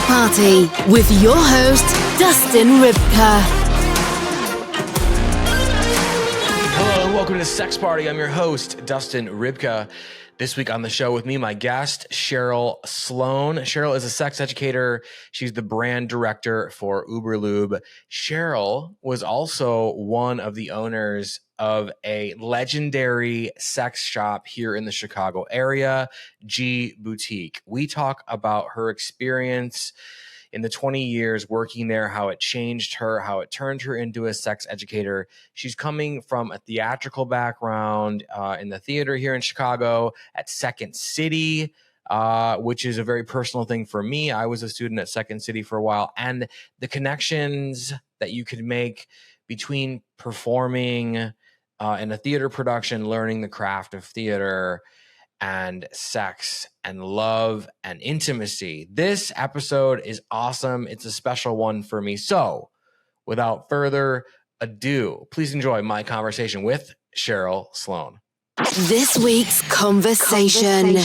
Party with your host, Dustin Rybka. Hello and welcome to Sex Party. I'm your host, Dustin Rybka. This week on the show with me, my guest, Cheryl Sloane. Cheryl is a sex educator. She's the brand director for Uberlube. Cheryl was also one of the owners of a legendary sex shop here in the Chicago area, G Boutique. We talk about her experience in the 20 years working there, how it changed her, how it turned her into a sex educator. She's coming from a theatrical background in the theater here in Chicago at Second City, which is a very personal thing for me. I was a student at Second City for a while, and the connections that you could make between performing in a theater production, learning the craft of theater, and sex and love and intimacy. This episode is awesome. It's a special one for me. So without further ado, please enjoy my conversation with Cheryl Sloane. This week's conversation.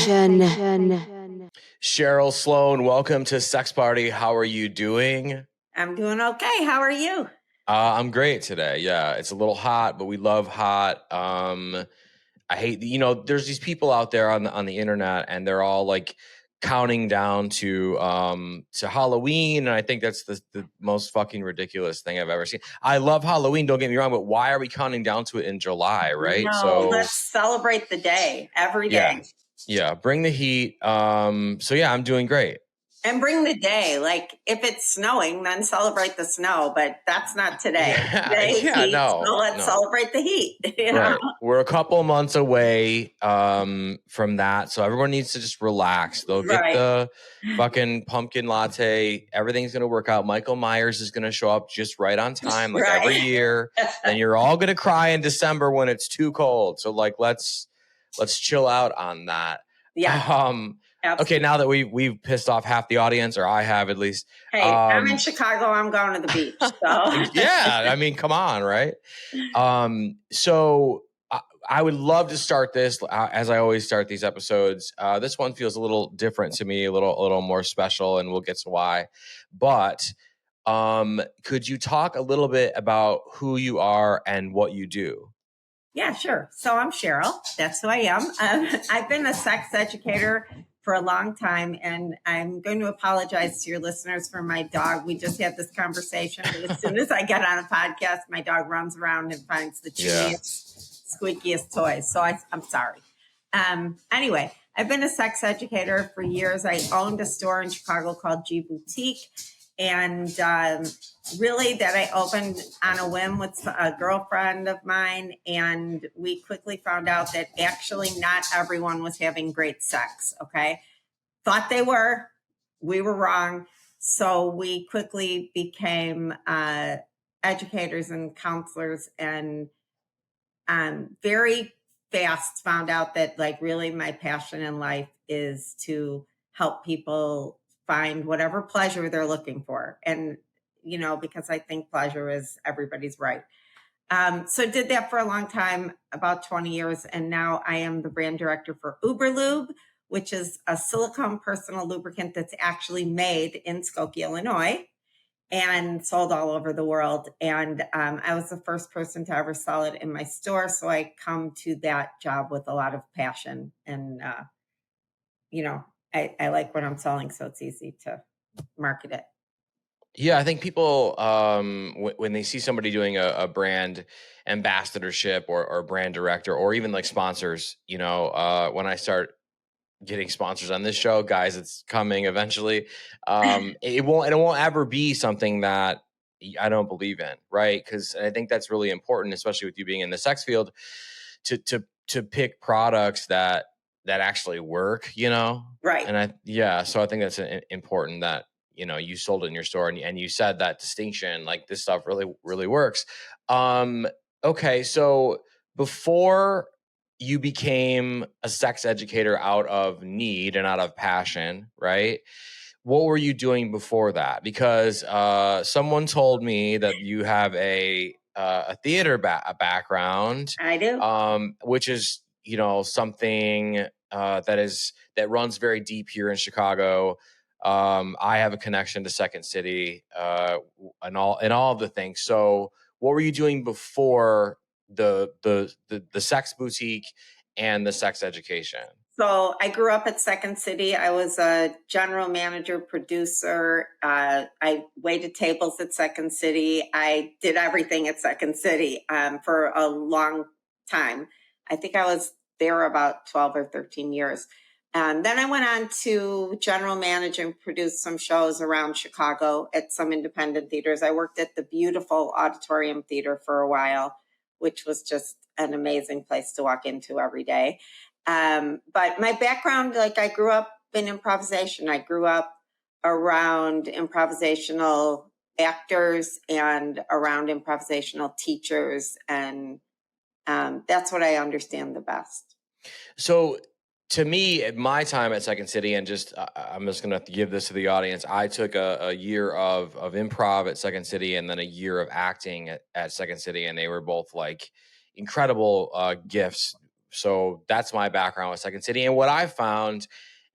Cheryl Sloane, welcome to Sex Party. How are you doing? I'm doing okay. How are you? I'm great today. Yeah, it's a little hot, but we love hot. I hate, there's these people out there on the internet, and they're all like counting down to Halloween, and I think that's the most fucking ridiculous thing I've ever seen. I love Halloween, don't get me wrong, but why are we counting down to it in July, right? No, so let's celebrate the day every day. Yeah, bring the heat. So yeah, I'm doing great. And bring the day. Like, if it's snowing, then celebrate the snow, but that's not today. Today's heat, so let's celebrate the heat. Right. We're a couple months away from that, so everyone needs to just relax. They'll get the fucking pumpkin latte. Everything's going to work out. Michael Myers is going to show up just right on time, like every year. And you're all going to cry in December when it's too cold. So, like, let's chill out on that. Yeah. Okay, now that we've pissed off half the audience, or I have at least. Hey, I'm in Chicago. I'm going to the beach. So. Yeah, I mean, come on, right? So I would love to start this as I always start these episodes. This one feels a little different to me, a little more special, and we'll get to why. But could you talk a little bit about who you are and what you do? Yeah, sure. So I'm Cheryl. That's who I am. I've been a sex educator for a long time, and I'm going to apologize to your listeners for my dog. We just had this conversation, but as soon as I get on a podcast, my dog runs around and finds the chewiest, squeakiest toys. So I'm sorry. Anyway, I've been a sex educator for years. I owned a store in Chicago called G Boutique, and really that I opened on a whim with a girlfriend of mine, and we quickly found out that actually not everyone was having great sex, okay? Thought they were. We were wrong. So we quickly became educators and counselors, and very fast found out that, like, really my passion in life is to help people find whatever pleasure they're looking for. And, because I think pleasure is everybody's right. So did that for a long time, about 20 years. And now I am the brand director for Uberlube, which is a silicone personal lubricant that's actually made in Skokie, Illinois, and sold all over the world. And I was the first person to ever sell it in my store. So I come to that job with a lot of passion, and, I like what I'm selling, so it's easy to market it. Yeah, I think people, when they see somebody doing a brand ambassadorship or brand director, or even like sponsors, when I start getting sponsors on this show, guys, it's coming eventually. It won't ever be something that I don't believe in, right? Because I think that's really important, especially with you being in the sex field, to pick products that actually work, Right. And so I think that's important that, you sold it in your store, and you said that distinction, like, this stuff really, really works. Okay. So before you became a sex educator out of need and out of passion, right? What were you doing before that? Because someone told me that you have a theater background. I do. Which is, something that runs very deep here in Chicago. I have a connection to Second City, and all of the things. So what were you doing before the sex boutique and the sex education? So I grew up at Second City. I was a general manager, producer. I waited tables at Second City. I did everything at Second City for a long time. I think I was there about 12 or 13 years. And then I went on to general manage and produce some shows around Chicago at some independent theaters. I worked at the beautiful Auditorium Theater for a while, which was just an amazing place to walk into every day. But my background, like I grew up in improvisation. I grew up around improvisational actors and around improvisational teachers. And that's what I understand the best. So to me, at my time at Second City, and I'm just going to give this to the audience. I took a year of improv at Second City, and then a year of acting at Second City, and they were both like incredible gifts. So that's my background with Second City, and what I found.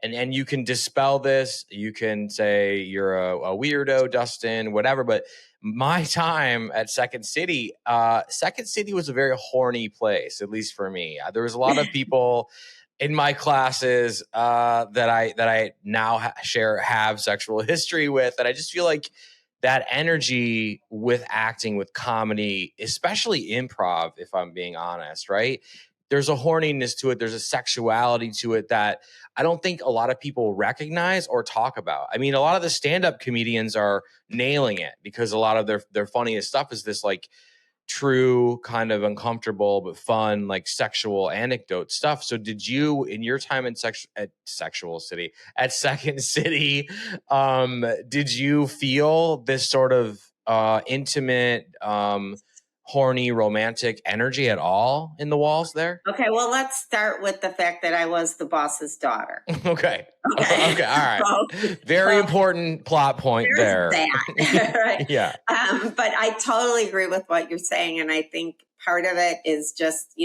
And you can dispel this. You can say you're a weirdo, Dustin, whatever. But my time at Second City was a very horny place, at least for me. There was a lot of people in my classes that I now have sexual history with, and I just feel like that energy with acting, with comedy, especially improv, if I'm being honest, right? There's a horniness to it. There's a sexuality to it that I don't think a lot of people recognize or talk about. I mean, a lot of the stand-up comedians are nailing it because a lot of their funniest stuff is this like true kind of uncomfortable but fun like sexual anecdote stuff. So did you, in your time at Second City, did you feel this sort of intimate, horny, romantic energy at all in the walls there? Okay, well, let's start with the fact that I was the boss's daughter. Okay. Okay. Okay. All right. Very important plot point there. That, right? Yeah. But I totally agree with what you're saying. And I think part of it is just,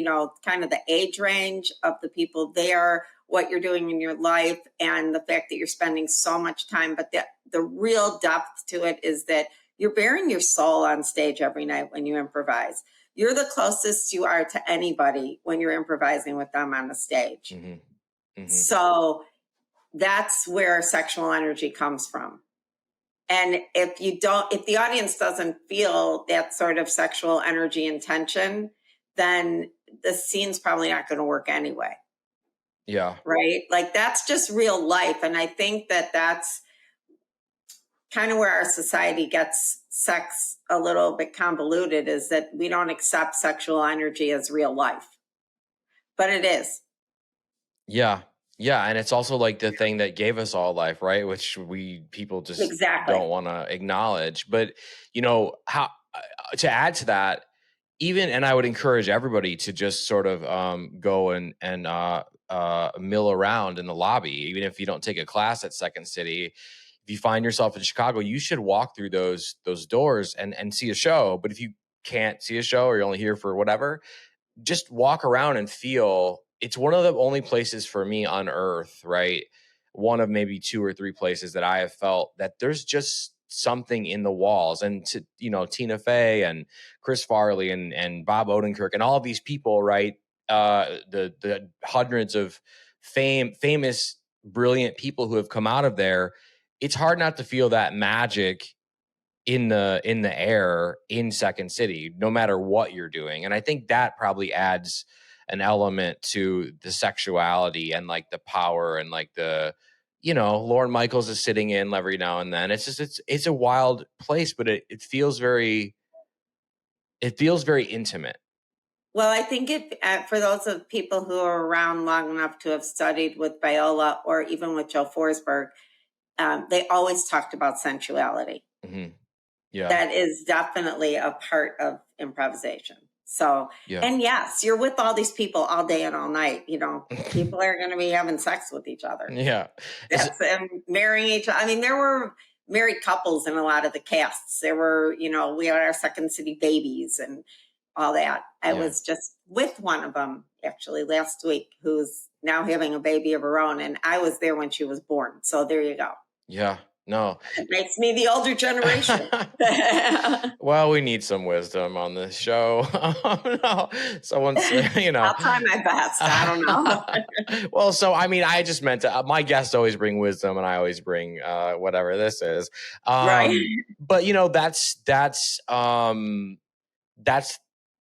kind of the age range of the people there, what you're doing in your life, and the fact that you're spending so much time. But the real depth to it is that you're bearing your soul on stage every night when you improvise. You're the closest you are to anybody when you're improvising with them on the stage. Mm-hmm. Mm-hmm. So that's where sexual energy comes from. And if the audience doesn't feel that sort of sexual energy and tension, then the scene's probably not going to work anyway. Yeah. Right? Like that's just real life. And I think that that's kind of where our society gets sex a little bit convoluted, is that we don't accept sexual energy as real life, but it is. Yeah. Yeah. And it's also like the thing that gave us all life, right? Which people just don't want to acknowledge. But, how to add to that, and I would encourage everybody to just sort of go and mill around in the lobby, even if you don't take a class at Second City. If you find yourself in Chicago, you should walk through those doors and see a show. But if you can't see a show or you're only here for whatever, just walk around and feel. It's one of the only places for me on earth, right? One of maybe 2 or 3 places that I have felt that there's just something in the walls. And to, Tina Fey and Chris Farley and Bob Odenkirk and all of these people, right? The hundreds of famous, brilliant people who have come out of there. It's hard not to feel that magic in the air in Second City, no matter what you're doing. And I think that probably adds an element to the sexuality and like the power and like the, Lorne Michaels is sitting in every now and then. It's just, it's a wild place, but it feels very intimate. Well, I think for those of people who are around long enough to have studied with Viola or even with Joe Forsberg, they always talked about sensuality. Mm-hmm. Yeah. That is definitely a part of improvisation. So, yeah. And yes, you're with all these people all day and all night. People are going to be having sex with each other. Yeah. And marrying each other. I mean, there were married couples in a lot of the casts. There were, we had our Second City babies and all that. I was just with one of them actually last week, who's now having a baby of her own. And I was there when she was born. So there you go. Yeah. No. It makes me the older generation. Well, we need some wisdom on this show. No, someone said, I'll try my best. I don't know. Well, so I mean, I just meant to. My guests always bring wisdom, and I always bring whatever this is. Right. But that's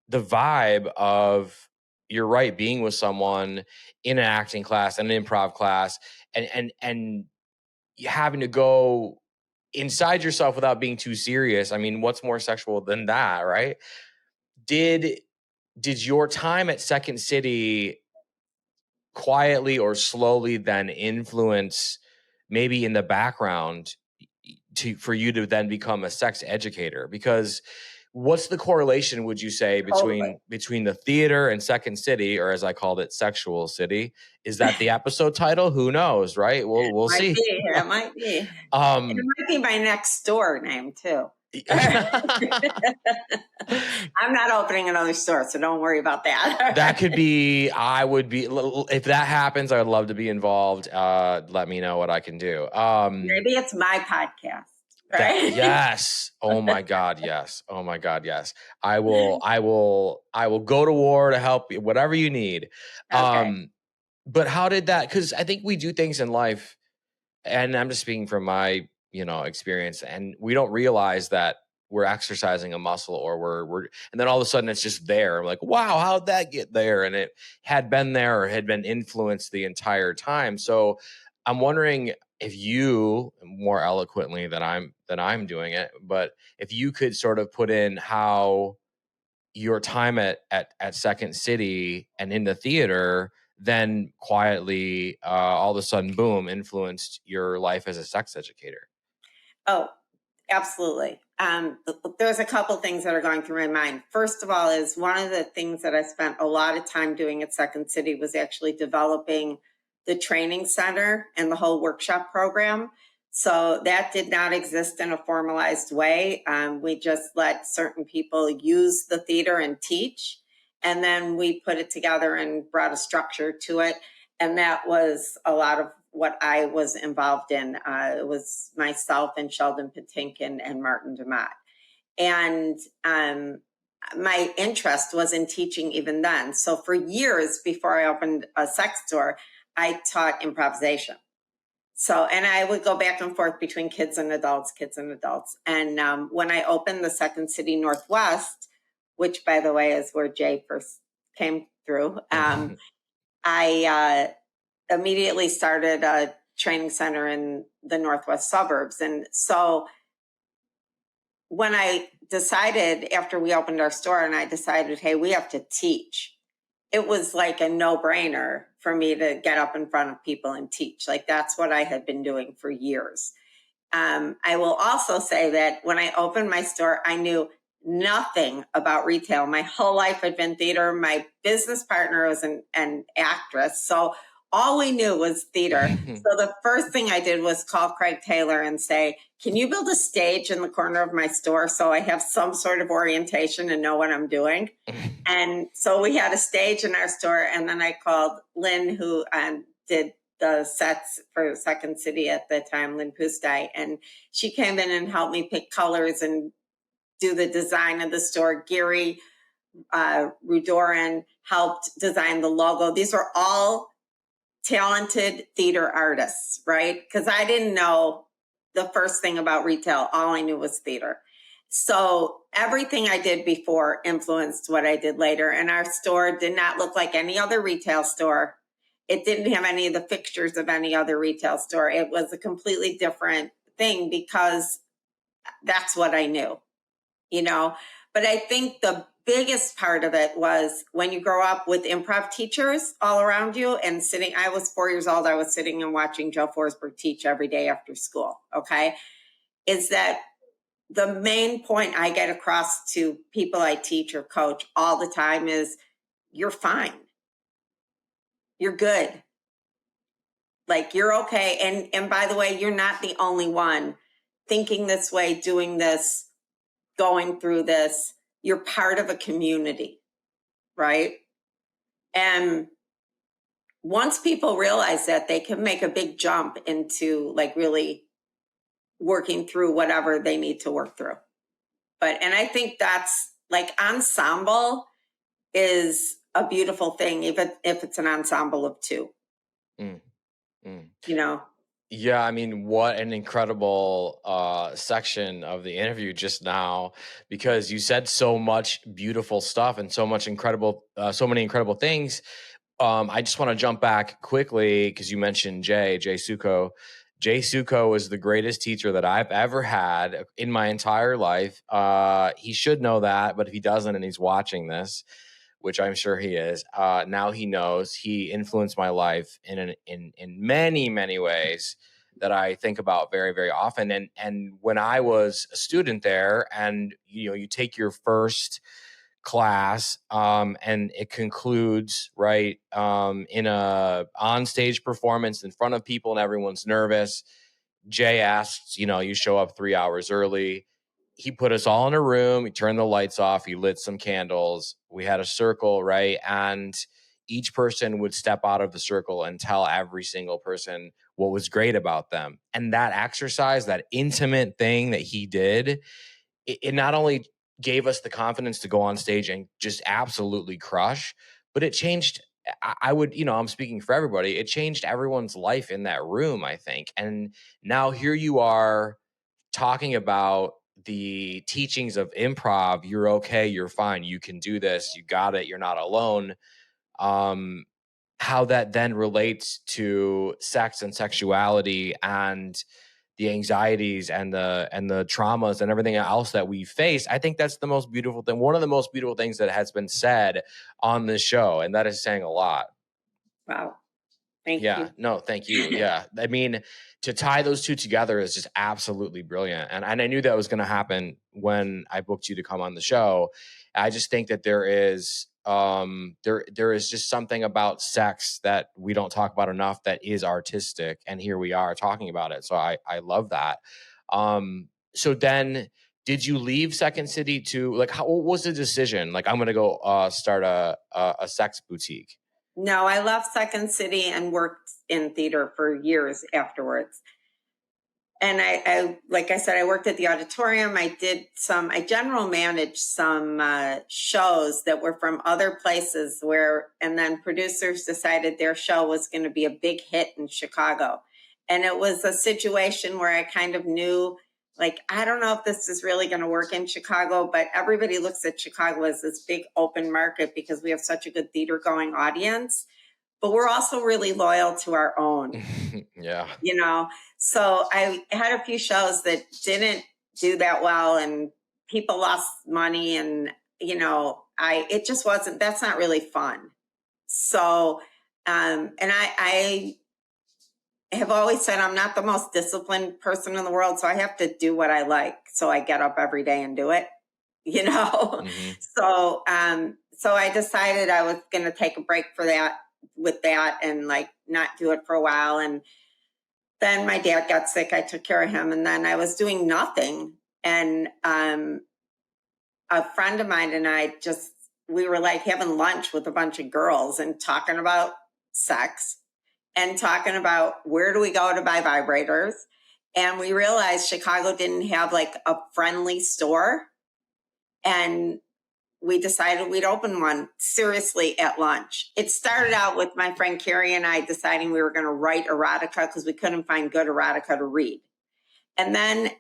the vibe of, you're right, being with someone in an acting class and an improv class, and having to go inside yourself without being too serious. I mean, what's more sexual than that, right? Did your time at Second City quietly or slowly then influence, maybe in the background, for you to then become a sex educator? Because what's the correlation, would you say, Totally. between the theater and Second City, or as I called it, Sexual City? Is that the episode title? Who knows, right? We'll Might see. be. It might be. It might be my next door name too. I'm not opening another store, so don't worry about that. That could be, if that happens, I would love to be involved. Let me know what I can do. Maybe it's my podcast, right? Yes. Oh my God. Yes. Oh my God. Yes. I will go to war to help you, whatever you need. Okay. But how did that, because I think we do things in life, and I'm just speaking from my, experience, and we don't realize that we're exercising a muscle, or and then all of a sudden it's just there. I'm like, wow, how'd that get there? And it had been there, or had been influenced the entire time. So I'm wondering if you, more eloquently than I'm doing it, but if you could sort of put in how your time at Second City and in the theater then quietly, all of a sudden, boom, influenced your life as a sex educator. Oh, absolutely. There's a couple things that are going through my mind. First of all, is one of the things that I spent a lot of time doing at Second City was actually developing the training center and the whole workshop program. So that did not exist in a formalized way. We just let certain people use the theater and teach. And then we put it together and brought a structure to it. And that was a lot of what I was involved in. It was myself and Sheldon Patinkin and Martin DeMott. And my interest was in teaching even then. So for years before I opened a sex store, I taught improvisation. So, and I would go back and forth between kids and adults. And when I opened the Second City Northwest, which by the way is where Jay first came through, I immediately started a training center in the Northwest suburbs. And so when I decided, after we opened our store and I decided, hey, we have to teach, it was like a no-brainer for me to get up in front of people and teach. Like that's what I had been doing for years. I will also say that when I opened my store, I knew nothing about retail. My whole life had been theater. My business partner was an actress. So all we knew was theater. So the first thing I did was call Craig Taylor and say, can you build a stage in the corner of my store so I have some sort of orientation and know what I'm doing? And so we had a stage in our store. And then I called Lynn, who did the sets for Second City at the time, Lynn Pustai. And she came in and helped me pick colors and do the design of the store. Gary Rudoran helped design the logo. These were all talented theater artists, right? Because I didn't know the first thing about retail. All I knew was theater. So everything I did before influenced what I did later. And our store did not look like any other retail store. It didn't have any of the fixtures of any other retail store. It was a completely different thing because that's what I knew, But I think the biggest part of it was when you grow up with improv teachers all around you and I was 4 years old, I was sitting and watching Joe Forsberg teach every day after school, okay? Is that the main point I get across to people I teach or coach all the time is you're fine. You're good. Like you're okay. And by the way, you're not the only one thinking this way, doing this, going through this. You're part of a community, right? And once people realize that, they can make a big jump into like really working through whatever they need to work through. And I think that's like ensemble is a beautiful thing, even if it's an ensemble of two, Mm, mm. you know? Yeah, I mean, what an incredible section of the interview just now, because you said so much beautiful stuff and so many incredible things. I just want to jump back quickly because you mentioned Jay Suko. Jay Suko is the greatest teacher that I've ever had in my entire life. He should know that, but if he doesn't and he's watching this, which I'm sure he is, now he knows. He influenced my life in many, many ways that I think about very, very often. And when I was a student there, and you take your first class, and it concludes right in a on-stage performance in front of people, and everyone's nervous. Jay asks, you show up 3 hours early. He put us all in a room. He turned the lights off. He lit some candles. We had a circle, right? And each person would step out of the circle and tell every single person what was great about them. And that exercise, that intimate thing that he did, it not only gave us the confidence to go on stage and just absolutely crush, but it changed. I would, I'm speaking for everybody. It changed everyone's life in that room, I think. And now here you are talking about the teachings of improv. You're okay. You're fine. You can do this. You got it. You're not alone. How that then relates to sex and sexuality and the anxieties and the traumas and everything else that we face. I think that's the most beautiful thing. One of the most beautiful things that has been said on this show. And that is saying a lot. Wow. Thank Yeah, you. no, thank you. Yeah. I mean, to tie those two together is just absolutely brilliant. And I knew that was going to happen when I booked you to come on the show. I just think that there is just something about sex that we don't talk about enough that is artistic. And here we are talking about it. So I love that. So then did you leave Second City to what was the decision? Like, I'm going to go start a sex boutique. No, I left Second City and worked in theater for years afterwards. And I like I said, I worked at the auditorium. I general managed some shows that were from other places and then producers decided their show was going to be a big hit in Chicago. And it was a situation where I kind of knew, I don't know if this is really going to work in Chicago, but everybody looks at Chicago as this big open market because we have such a good theater going audience. But we're also really loyal to our own. Yeah. So I had a few shows that didn't do that well and people lost money and, it just wasn't, that's not really fun. So, and I have always said I'm not the most disciplined person in the world, so I have to do what I like. So I get up every day and do it, Mm-hmm. So I decided I was going to take a break with that and not do it for a while. And then my dad got sick. I took care of him. And then I was doing nothing. And a friend of mine and I we were having lunch with a bunch of girls and talking about sex and talking about where do we go to buy vibrators. And we realized Chicago didn't have a friendly store. And we decided we'd open one seriously at lunch. It started out with my friend Carrie and I deciding we were going to write erotica because we couldn't find good erotica to read. And then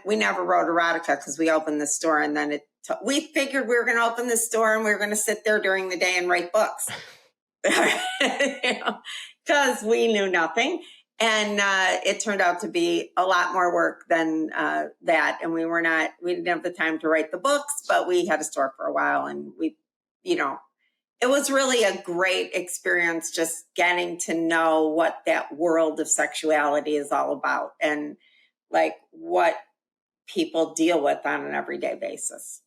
we never wrote erotica because we opened the store. And then we figured we were going to open the store and we were going to sit there during the day and write books because we knew nothing. And it turned out to be a lot more work than that. And we didn't have the time to write the books, but we had a store for a while. And it was really a great experience just getting to know what that world of sexuality is all about and what people deal with on an everyday basis.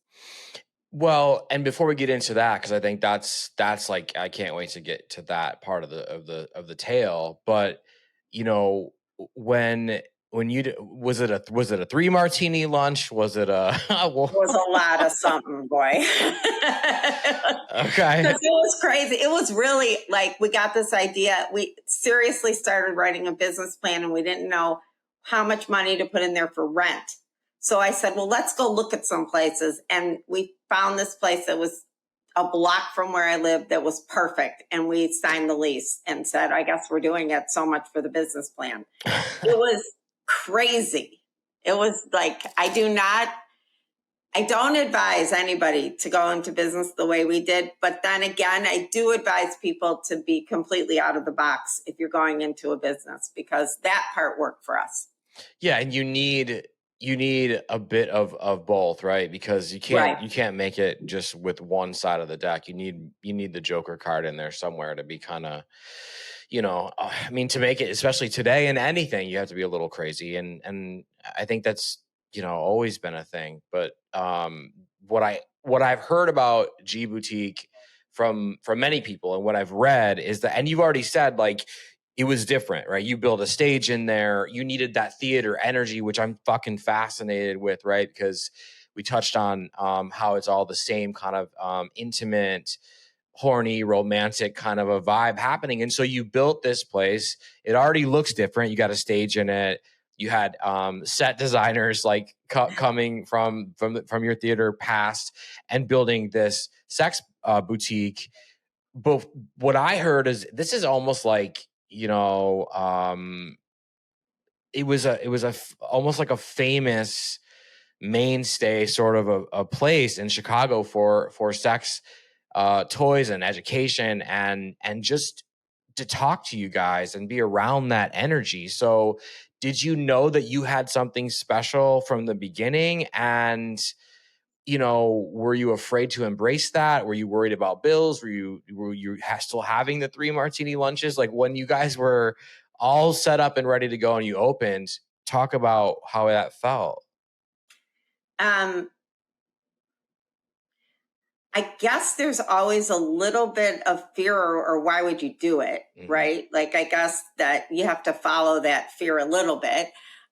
Well, and before we get into that, because I think that's I can't wait to get to that part of the tale. But when you was it a 3 martini lunch? Was it a? It was a lot of something, boy. Okay. Because it was crazy. It was really we got this idea. We seriously started writing a business plan, and we didn't know how much money to put in there for rent. So I said, well, let's go look at some places. And we found this place that was a block from where I lived that was perfect. And we signed the lease and said, I guess we're doing it, so much for the business plan. It was crazy. It was like, I don't advise anybody to go into business the way we did. But then again, I do advise people to be completely out of the box if you're going into a business, because that part worked for us. Yeah, and you need a bit of both, right? Because you can't make it just with one side of the deck. You need the Joker card in there somewhere to be kind of, I mean, to make it, especially today in anything, you have to be a little crazy, and I think that's always been a thing. But what I've heard about G Boutique from many people, and what I've read is that, and you've already said, like, it was different, right? You built a stage in there. You needed that theater energy, which I'm fucking fascinated with, right? Because we touched on how it's all the same kind of intimate, horny, romantic kind of a vibe happening. And so you built this place. It already looks different. You got a stage in it. You had set designers like coming from your theater past and building this sex boutique. But what I heard is this is almost like, it was almost like a famous mainstay sort of a place in Chicago for sex toys and education and just to talk to you guys and be around that energy. So did you know that you had something special from the beginning? And were you afraid to embrace that? Were you worried about bills? Were you still having the 3 martini lunches? Like, when you guys were all set up and ready to go and you opened, talk about how that felt. I guess there's always a little bit of fear, or why would you do it, right? Like, I guess that you have to follow that fear a little bit.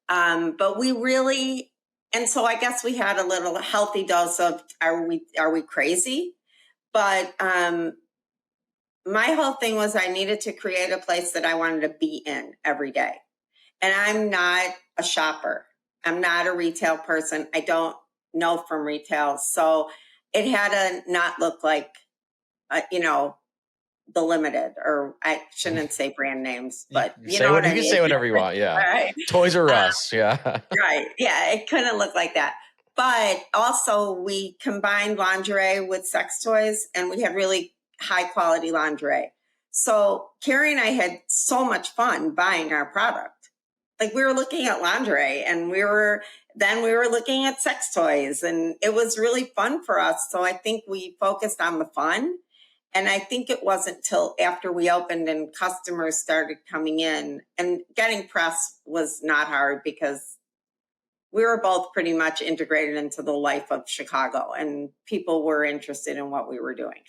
But we really, and so I guess we had a little healthy dose of, are we crazy? But my whole thing was I needed to create a place that I wanted to be in every day. And I'm not a shopper. I'm not a retail person. I don't know from retail. So it had to not look like, the Limited, or I shouldn't say brand names, but you know what I mean? You can say whatever you want. Yeah. Right. Toys R Us. Yeah. Right. Yeah. It couldn't look like that. But also we combined lingerie with sex toys, and we had really high quality lingerie. So Carrie and I had so much fun buying our product. Like, we were looking at lingerie, and we were looking at sex toys, and it was really fun for us. So I think we focused on the fun. And I think it wasn't till after we opened and customers started coming in, and getting press was not hard because we were both pretty much integrated into the life of Chicago, and people were interested in what we were doing.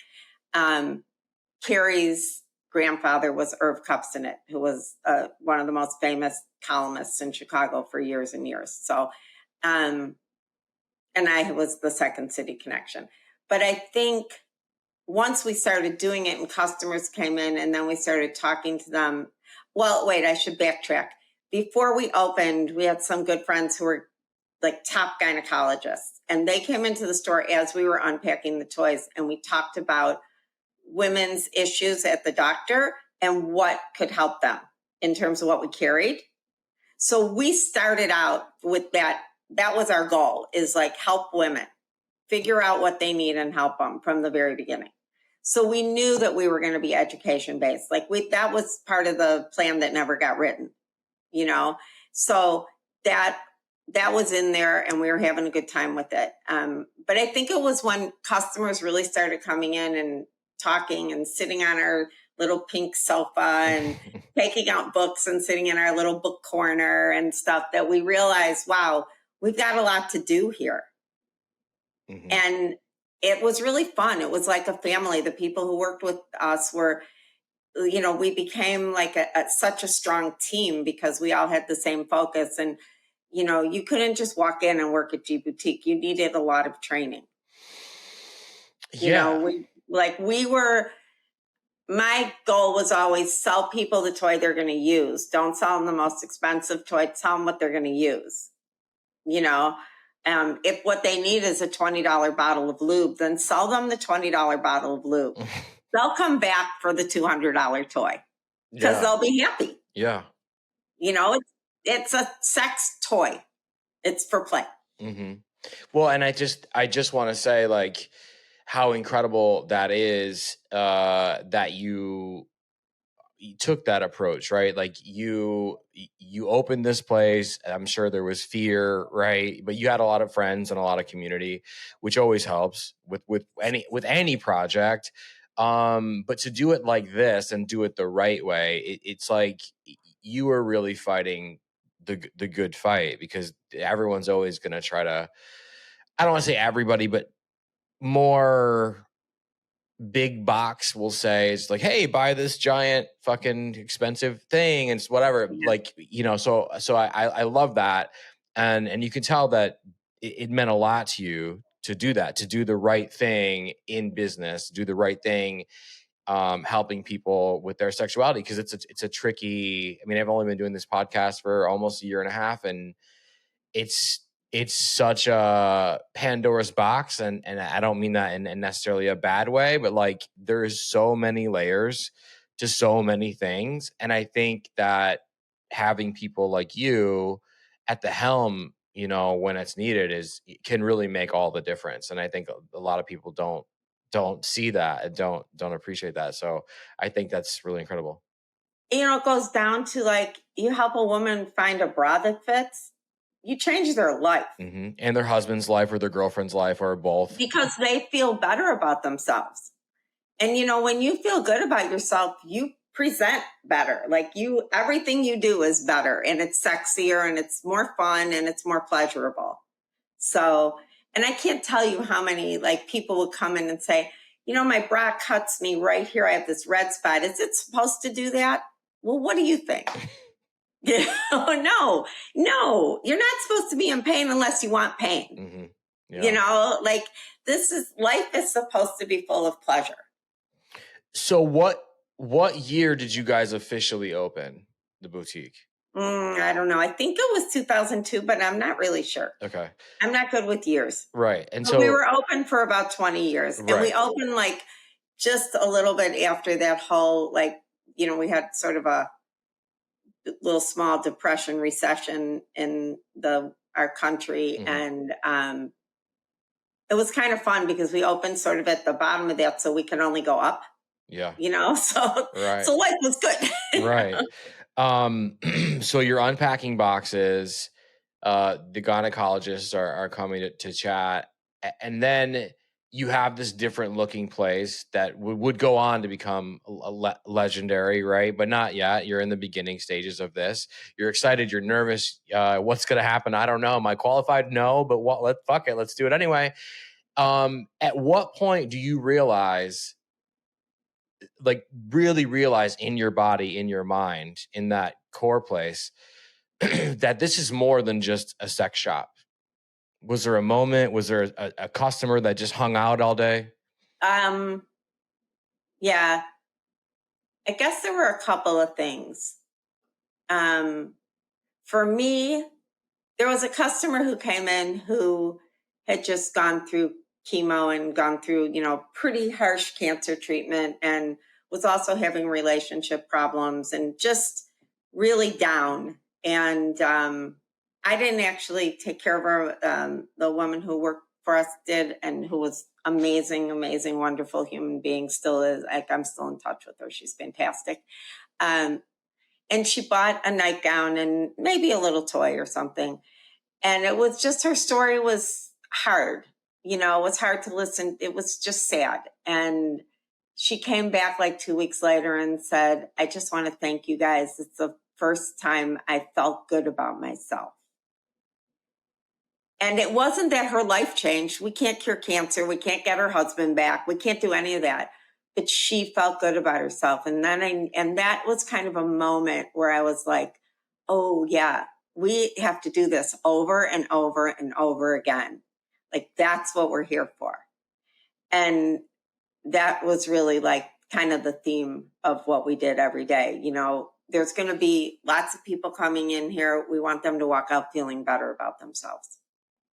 Carrie's grandfather was Irv Kupstanet, who was one of the most famous columnists in Chicago for years and years. So, and I was the Second City connection. But I think once we started doing it and customers came in, and then we started talking to them. Well, wait, I should backtrack. Before we opened, we had some good friends who were like top gynecologists, and they came into the store as we were unpacking the toys, and we talked about women's issues at the doctor and what could help them in terms of what we carried. So we started out with that. That was our goal, is like, help women figure out what they need and help them from the very beginning. So we knew that we were going to be education based. Like, that was part of the plan that never got written, so that was in there, and we were having a good time with it. But I think it was when customers really started coming in and talking and sitting on our little pink sofa and taking out books and sitting in our little book corner and stuff, that we realized, wow, we've got a lot to do here. And it was really fun. It was like a family. The people who worked with us were, we became like such a strong team because we all had the same focus. And, you couldn't just walk in and work at G Boutique. You needed a lot of training. Yeah. We were my goal was always sell people the toy they're going to use. Don't sell them the most expensive toy. Tell them what they're going to use. You know, if what they need is a $20 bottle of lube, then sell them the $20 bottle of lube. They'll come back for the $200 toy because they'll be happy. Yeah. You know, it's a sex toy. It's for play. Mm-hmm. Well, and I just want to say, like, how incredible that is, that you took that approach, right? Like you opened this place. I'm sure there was fear, right? But you had a lot of friends and a lot of community, which always helps with any project. But to do it like this and do it the right way, it's like you were really fighting the good fight, because everyone's always going to try to, I don't want to say everybody, but more big box will say, it's like, hey, buy this giant fucking expensive thing and whatever. Yeah. Like, you know, so I love that. And you can tell that it meant a lot to you to do that, to do the right thing in business, do the right thing, helping people with their sexuality. Cause it's a tricky, I mean, I've only been doing this podcast for almost a year and a half, and it's such a Pandora's box, and I don't mean that in necessarily a bad way, but like there's so many layers to so many things. And I think that having people like you at the helm, you know, when it's needed, can really make all the difference. And I think a lot of people don't see that and don't appreciate that. So I think that's really incredible. You know, it goes down to like, you help a woman find a bra that fits, you change their life. Mm-hmm. And their husband's life or their girlfriend's life or both. Because they feel better about themselves. And, you know, when you feel good about yourself, you present better. Like everything you do is better, and it's sexier and it's more fun and it's more pleasurable. So, and I can't tell you how many like people will come in and say, you know, my bra cuts me right here. I have this red spot. Is it supposed to do that? Well, what do you think? No, you're not supposed to be in pain unless you want pain. Mm-hmm. Yeah. You know, like life is supposed to be full of pleasure. So what year did you guys officially open the boutique? I don't know. I think it was 2002, but I'm not really sure. Okay. I'm not good with years. Right. And but so we were open for about 20 years. Right. And we opened like just a little bit after that whole, like, you know, we had sort of a little small depression recession in our country. Mm-hmm. And it was kind of fun because we opened sort of at the bottom of that so we could only go up. Yeah. You know, so life was good. Right. So you're unpacking boxes, the gynecologists are coming to chat, and then you have this different looking place that would go on to become legendary, right? But not yet. You're in the beginning stages of this. You're excited. You're nervous. What's going to happen? I don't know. Am I qualified? No, but fuck it. Let's do it anyway. At what point do you realize, like really realize in your body, in your mind, in that core place, that this is more than just a sex shop? Was there a moment? Was there a customer that just hung out all day? Yeah. I guess there were a couple of things. For me, there was a customer who came in who had just gone through chemo and gone through, you know, pretty harsh cancer treatment, and was also having relationship problems and just really down. And I didn't actually take care of her. The woman who worked for us did, and who was amazing, wonderful human being, still is. Like, I'm still in touch with her. She's fantastic. And she bought a nightgown and maybe a little toy or something. And it was just, her story was hard. You know, it was hard to listen. It was just sad. And she came back like 2 weeks later and said, I just want to thank you guys. It's the first time I felt good about myself. And it wasn't that her life changed. We can't cure cancer. We can't get her husband back. We can't do any of that. But she felt good about herself. And then that was kind of a moment where I was like, oh yeah, we have to do this over and over and over again. Like, that's what we're here for. And that was really like kind of the theme of what we did every day. There's going to be lots of people coming in here. We want them to walk out feeling better about themselves.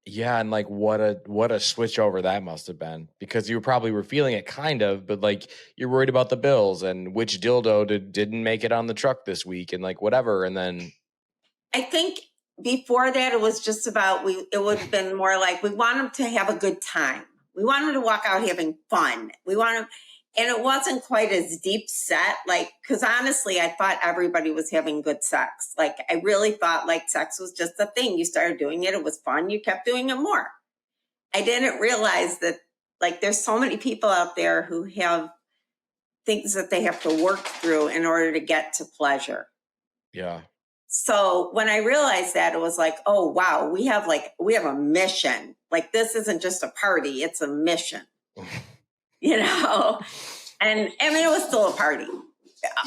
Yeah, and like what a switch over that must have been, because you probably were feeling it kind of, but like you're worried about the bills and which dildo didn't make it on the truck this week and like whatever, and then I think before that it was just about it would have been more like we want them to have a good time. We want them to walk out having fun. We want them, and it wasn't quite as deep set, like, because honestly, I thought everybody was having good sex. Like, I really thought like sex was just a thing. You started doing it. It was fun. You kept doing it more. I didn't realize that like there's so many people out there who have things that they have to work through in order to get to pleasure. yeah. So when I realized that, it was like, oh, wow, we have a mission. Like, this isn't just a party, it's a mission, And I mean, it was still a party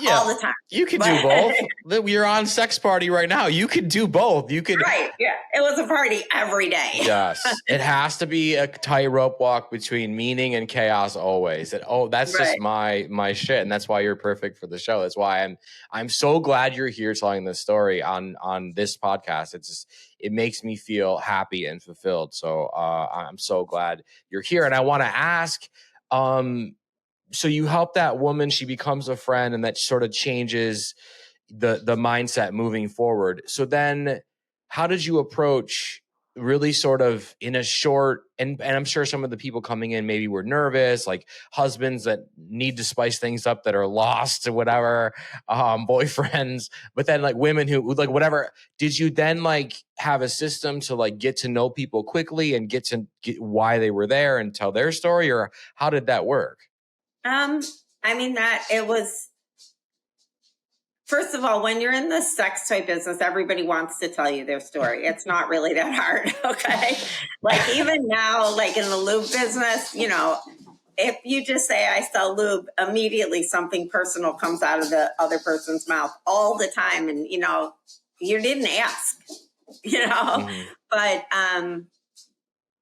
all the time. You could do both. You're on Sex Party right now. You could do both. You could. Right. Yeah. It was a party every day. Yes. It has to be a tightrope walk between meaning and chaos always. That's just my shit. And that's why you're perfect for the show. That's why I'm so glad you're here telling this story on this podcast. It makes me feel happy and fulfilled. So I'm so glad you're here. And I want to ask, so you help that woman, she becomes a friend, and that sort of changes the mindset moving forward. So then how did you approach really sort of in a short, and I'm sure some of the people coming in maybe were nervous, like husbands that need to spice things up that are lost or whatever, boyfriends, but then like women who like whatever. Did you then like have a system to like get to know people quickly and get why they were there and tell their story, or how did that work? I mean, that it was, first of all, when you're in the sex toy business, everybody wants to tell you their story. It's not really that hard. Okay. Like even now, like in the lube business, if you just say I sell lube, immediately something personal comes out of the other person's mouth all the time. And, you didn't ask, Mm-hmm. but,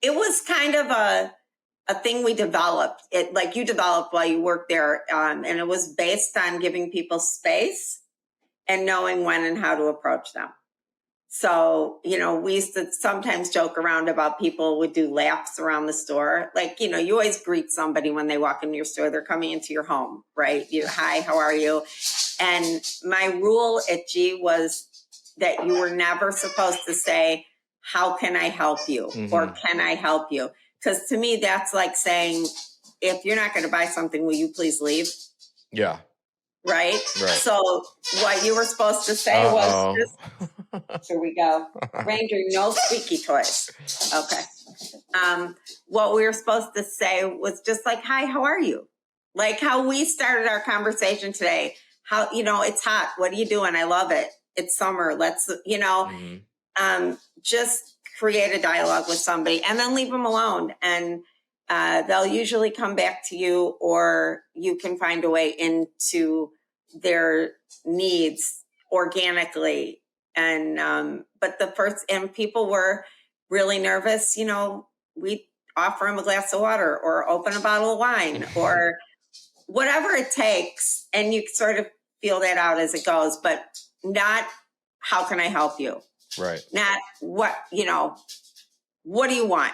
it was kind of a thing we developed. It like you developed while you worked there, and it was based on giving people space and knowing when and how to approach them. So, we used to sometimes joke around about people would do laps around the store. Like, you always greet somebody when they walk into your store. They're coming into your home, right? Hi, how are you? And my rule at G was that you were never supposed to say, how can I help you? Mm-hmm. Or can I help you? Because to me, that's like saying, if you're not going to buy something, will you please leave? Yeah. Right? So what you were supposed to say was just, here we go. Ranger, no squeaky toys. Okay. What we were supposed to say was just like, hi, how are you? Like how we started our conversation today. How, it's hot. What are you doing? I love it. It's summer. Let's, just create a dialogue with somebody and then leave them alone. And they'll usually come back to you, or you can find a way into their needs organically. And, but and people were really nervous, we offer them a glass of water or open a bottle of wine or whatever it takes. And you sort of feel that out as it goes, but not how can I help you? Right. Not what do you want?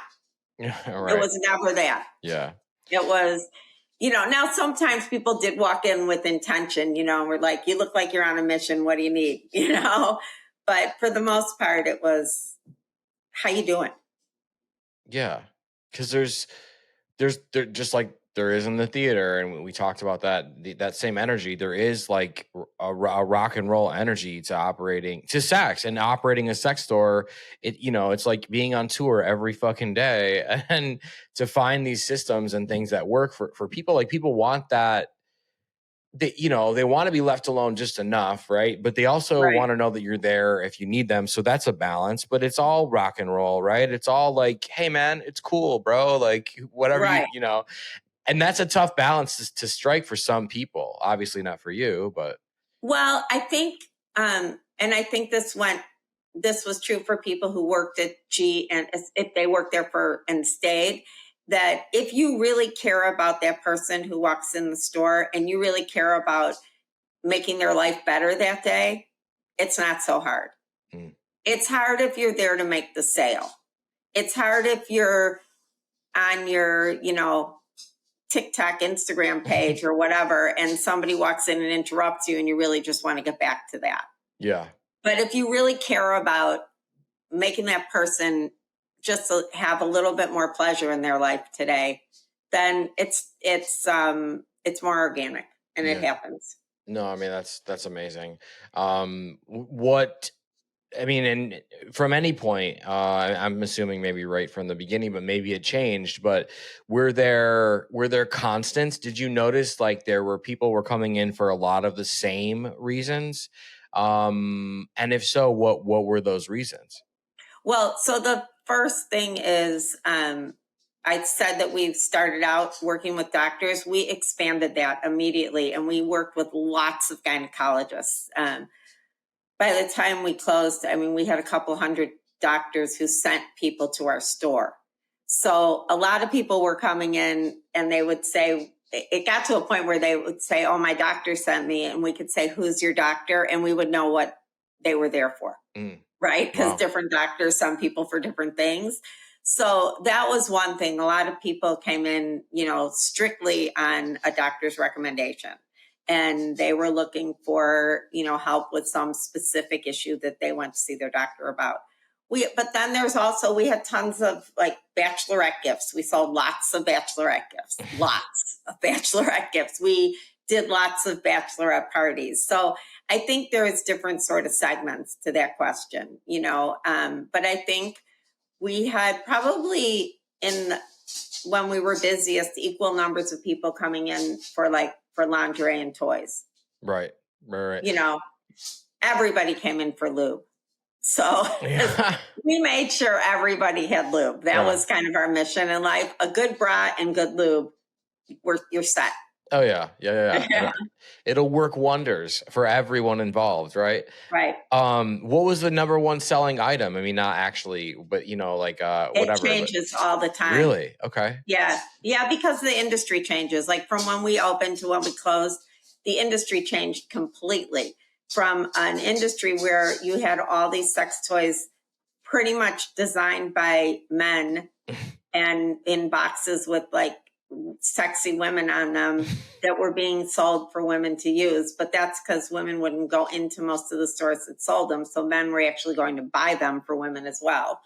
Yeah, right. It was never that. Yeah. It was, now sometimes people did walk in with intention, and we're like, you look like you're on a mission. What do you need? But for the most part, it was, how you doing? Yeah. Cause there's just like there is in the theater. And we talked about that same energy. There is like a rock and roll energy to sex and operating a sex store. It's like being on tour every fucking day, and to find these systems and things that work for people. Like people want that. They want to be left alone just enough, right? But they also want to know that you're there if you need them. So that's a balance, but it's all rock and roll, right? It's all like, hey man, it's cool, bro. Like whatever, and that's a tough balance to strike for some people. Obviously not for you, but. Well, I think, and I think this was true for people who worked at G, and if they worked there and stayed, that if you really care about that person who walks in the store and you really care about making their life better that day, it's not so hard. Mm. It's hard if you're there to make the sale. It's hard if you're on your, TikTok, Instagram page or whatever, and somebody walks in and interrupts you and you really just want to get back to that. Yeah. But if you really care about making that person just have a little bit more pleasure in their life today, then it's more organic and it happens. No, I mean, that's amazing. And from any point, I'm assuming maybe right from the beginning, but maybe it changed. But were there constants? Did you notice like there were people were coming in for a lot of the same reasons? And if so, what were those reasons? Well, so the first thing is, I said that we've started out working with doctors. We expanded that immediately, and we worked with lots of gynecologists. By the time we closed, we had a couple hundred doctors who sent people to our store. So a lot of people were coming in and they would say, it got to a point where they would say, oh, my doctor sent me. And we could say, who's your doctor? And we would know what they were there for, right? Because different doctors, some people for different things. So that was one thing. A lot of people came in, strictly on a doctor's recommendation. And they were looking for, help with some specific issue that they went to see their doctor about. But then we had tons of like bachelorette gifts. We sold lots of bachelorette gifts. We did lots of bachelorette parties. So I think there's different sort of segments to that question, but I think we had probably when we were busiest, equal numbers of people coming in for lingerie and toys. Right. Everybody came in for lube. So we made sure everybody had lube. That was kind of our mission in life. A good bra and good lube, you're set. Oh, yeah. It'll work wonders for everyone involved, right? Right. What was the number one selling item? Not actually, but whatever. It changes all the time. Really? Okay. Yeah, because the industry changes. Like from when we opened to when we closed, the industry changed completely. From an industry where you had all these sex toys pretty much designed by men and in boxes with like sexy women on them that were being sold for women to use. But that's because women wouldn't go into most of the stores that sold them. So men were actually going to buy them for women as well.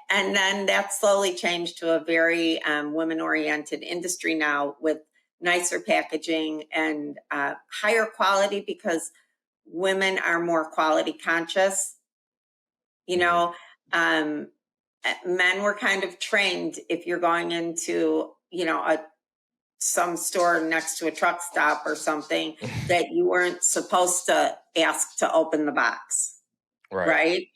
And then that slowly changed to a very women-oriented industry now with nicer packaging and higher quality because women are more quality conscious. Men were kind of trained if you're going into some store next to a truck stop or something that you weren't supposed to ask to open the box. Right?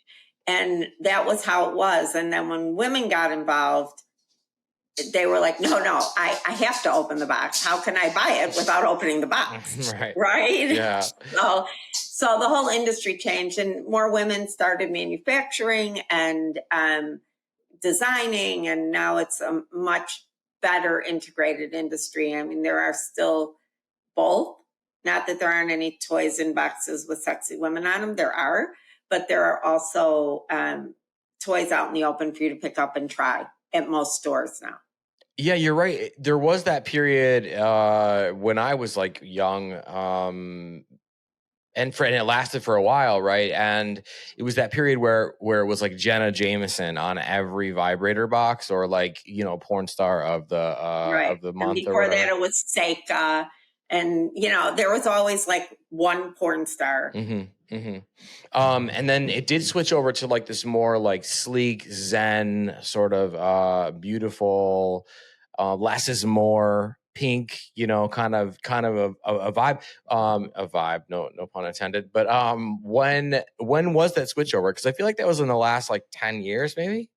And that was how it was. And then when women got involved, they were like, no, I have to open the box. How can I buy it without opening the box? Right? Yeah. So the whole industry changed and more women started manufacturing and designing. And now it's a much better integrated industry. There are still both. Not that there aren't any toys in boxes with sexy women on them. There are. But there are also toys out in the open for you to pick up and try at most stores now. Yeah, you're right. There was that period when I was like young, and it lasted for a while, right? And it was that period where it was like Jenna Jameson on every vibrator box, or like porn star of the month. And before that, it was Seika, and there was always like one porn star. Mm-hmm, mm-hmm. And then it did switch over to like this more like sleek Zen sort of beautiful, less is more, pink, kind of a vibe, no pun intended. But when was that switch over? Because I feel like that was in the last like 10 years, maybe.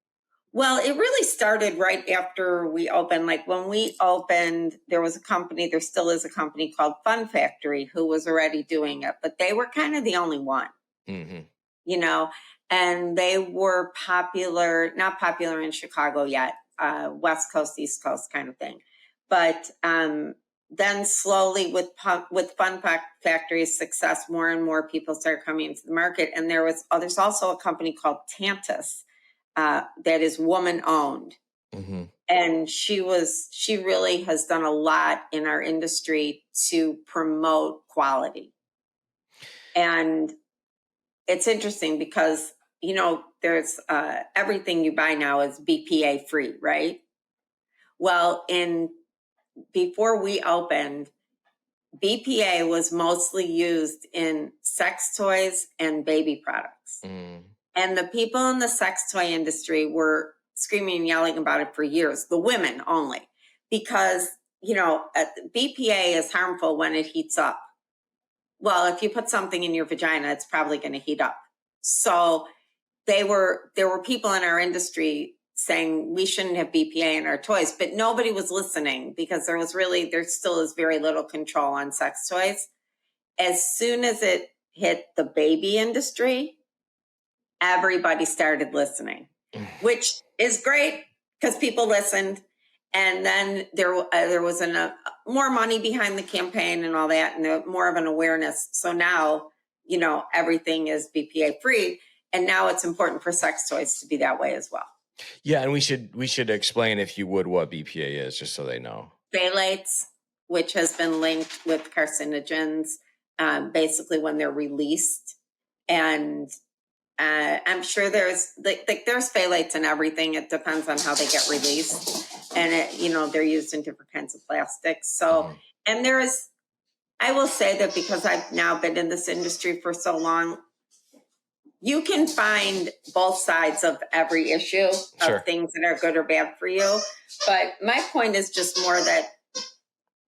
Well, it really started right after we opened. Like when we opened, there was a company, there still is a company called Fun Factory who was already doing it, but they were kind of the only one, and they were popular, not popular in Chicago yet, West Coast, East Coast kind of thing. But then slowly with Fun Factory's success, more and more people started coming into the market. And there's also a company called Tantus that is woman owned. Mm-hmm. And she really has done a lot in our industry to promote quality. And it's interesting because, there's everything you buy now is BPA free, right? Well, before we opened, BPA was mostly used in sex toys and baby products. Mm. And the people in the sex toy industry were screaming and yelling about it for years, the women only, because, BPA is harmful when it heats up. Well, if you put something in your vagina, it's probably going to heat up. So there were people in our industry saying we shouldn't have BPA in our toys, but nobody was listening because there still is very little control on sex toys. As soon as it hit the baby industry, everybody started listening, which is great because people listened. And then there was more money behind the campaign and all that, and more of an awareness. So now, everything is BPA free, and now it's important for sex toys to be that way as well. Yeah, and we should explain, if you would, what BPA is, just so they know. Phthalates, which has been linked with carcinogens, basically when they're released, and I'm sure there's phthalates in everything. It depends on how they get released, and they're used in different kinds of plastics. So, and I will say that because I've now been in this industry for so long, you can find both sides of every issue of things that are good or bad for you. But my point is just more that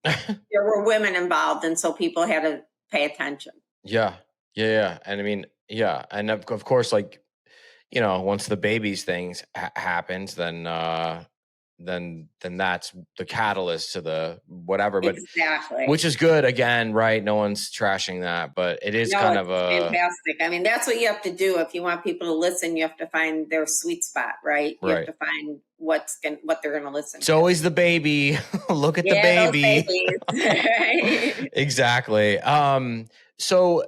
there were women involved, and so people had to pay attention. Yeah. And I mean, yeah. And of course, once the babies things happens, then that's the catalyst to the whatever. But exactly, which is good again, right? No one's trashing that, but it is kind of fantastic. I mean, that's what you have to do if you want people to listen. You have to find their sweet spot, right? You have to find what they're going to listen to. It's always the baby. Look at the baby. Right? Exactly. So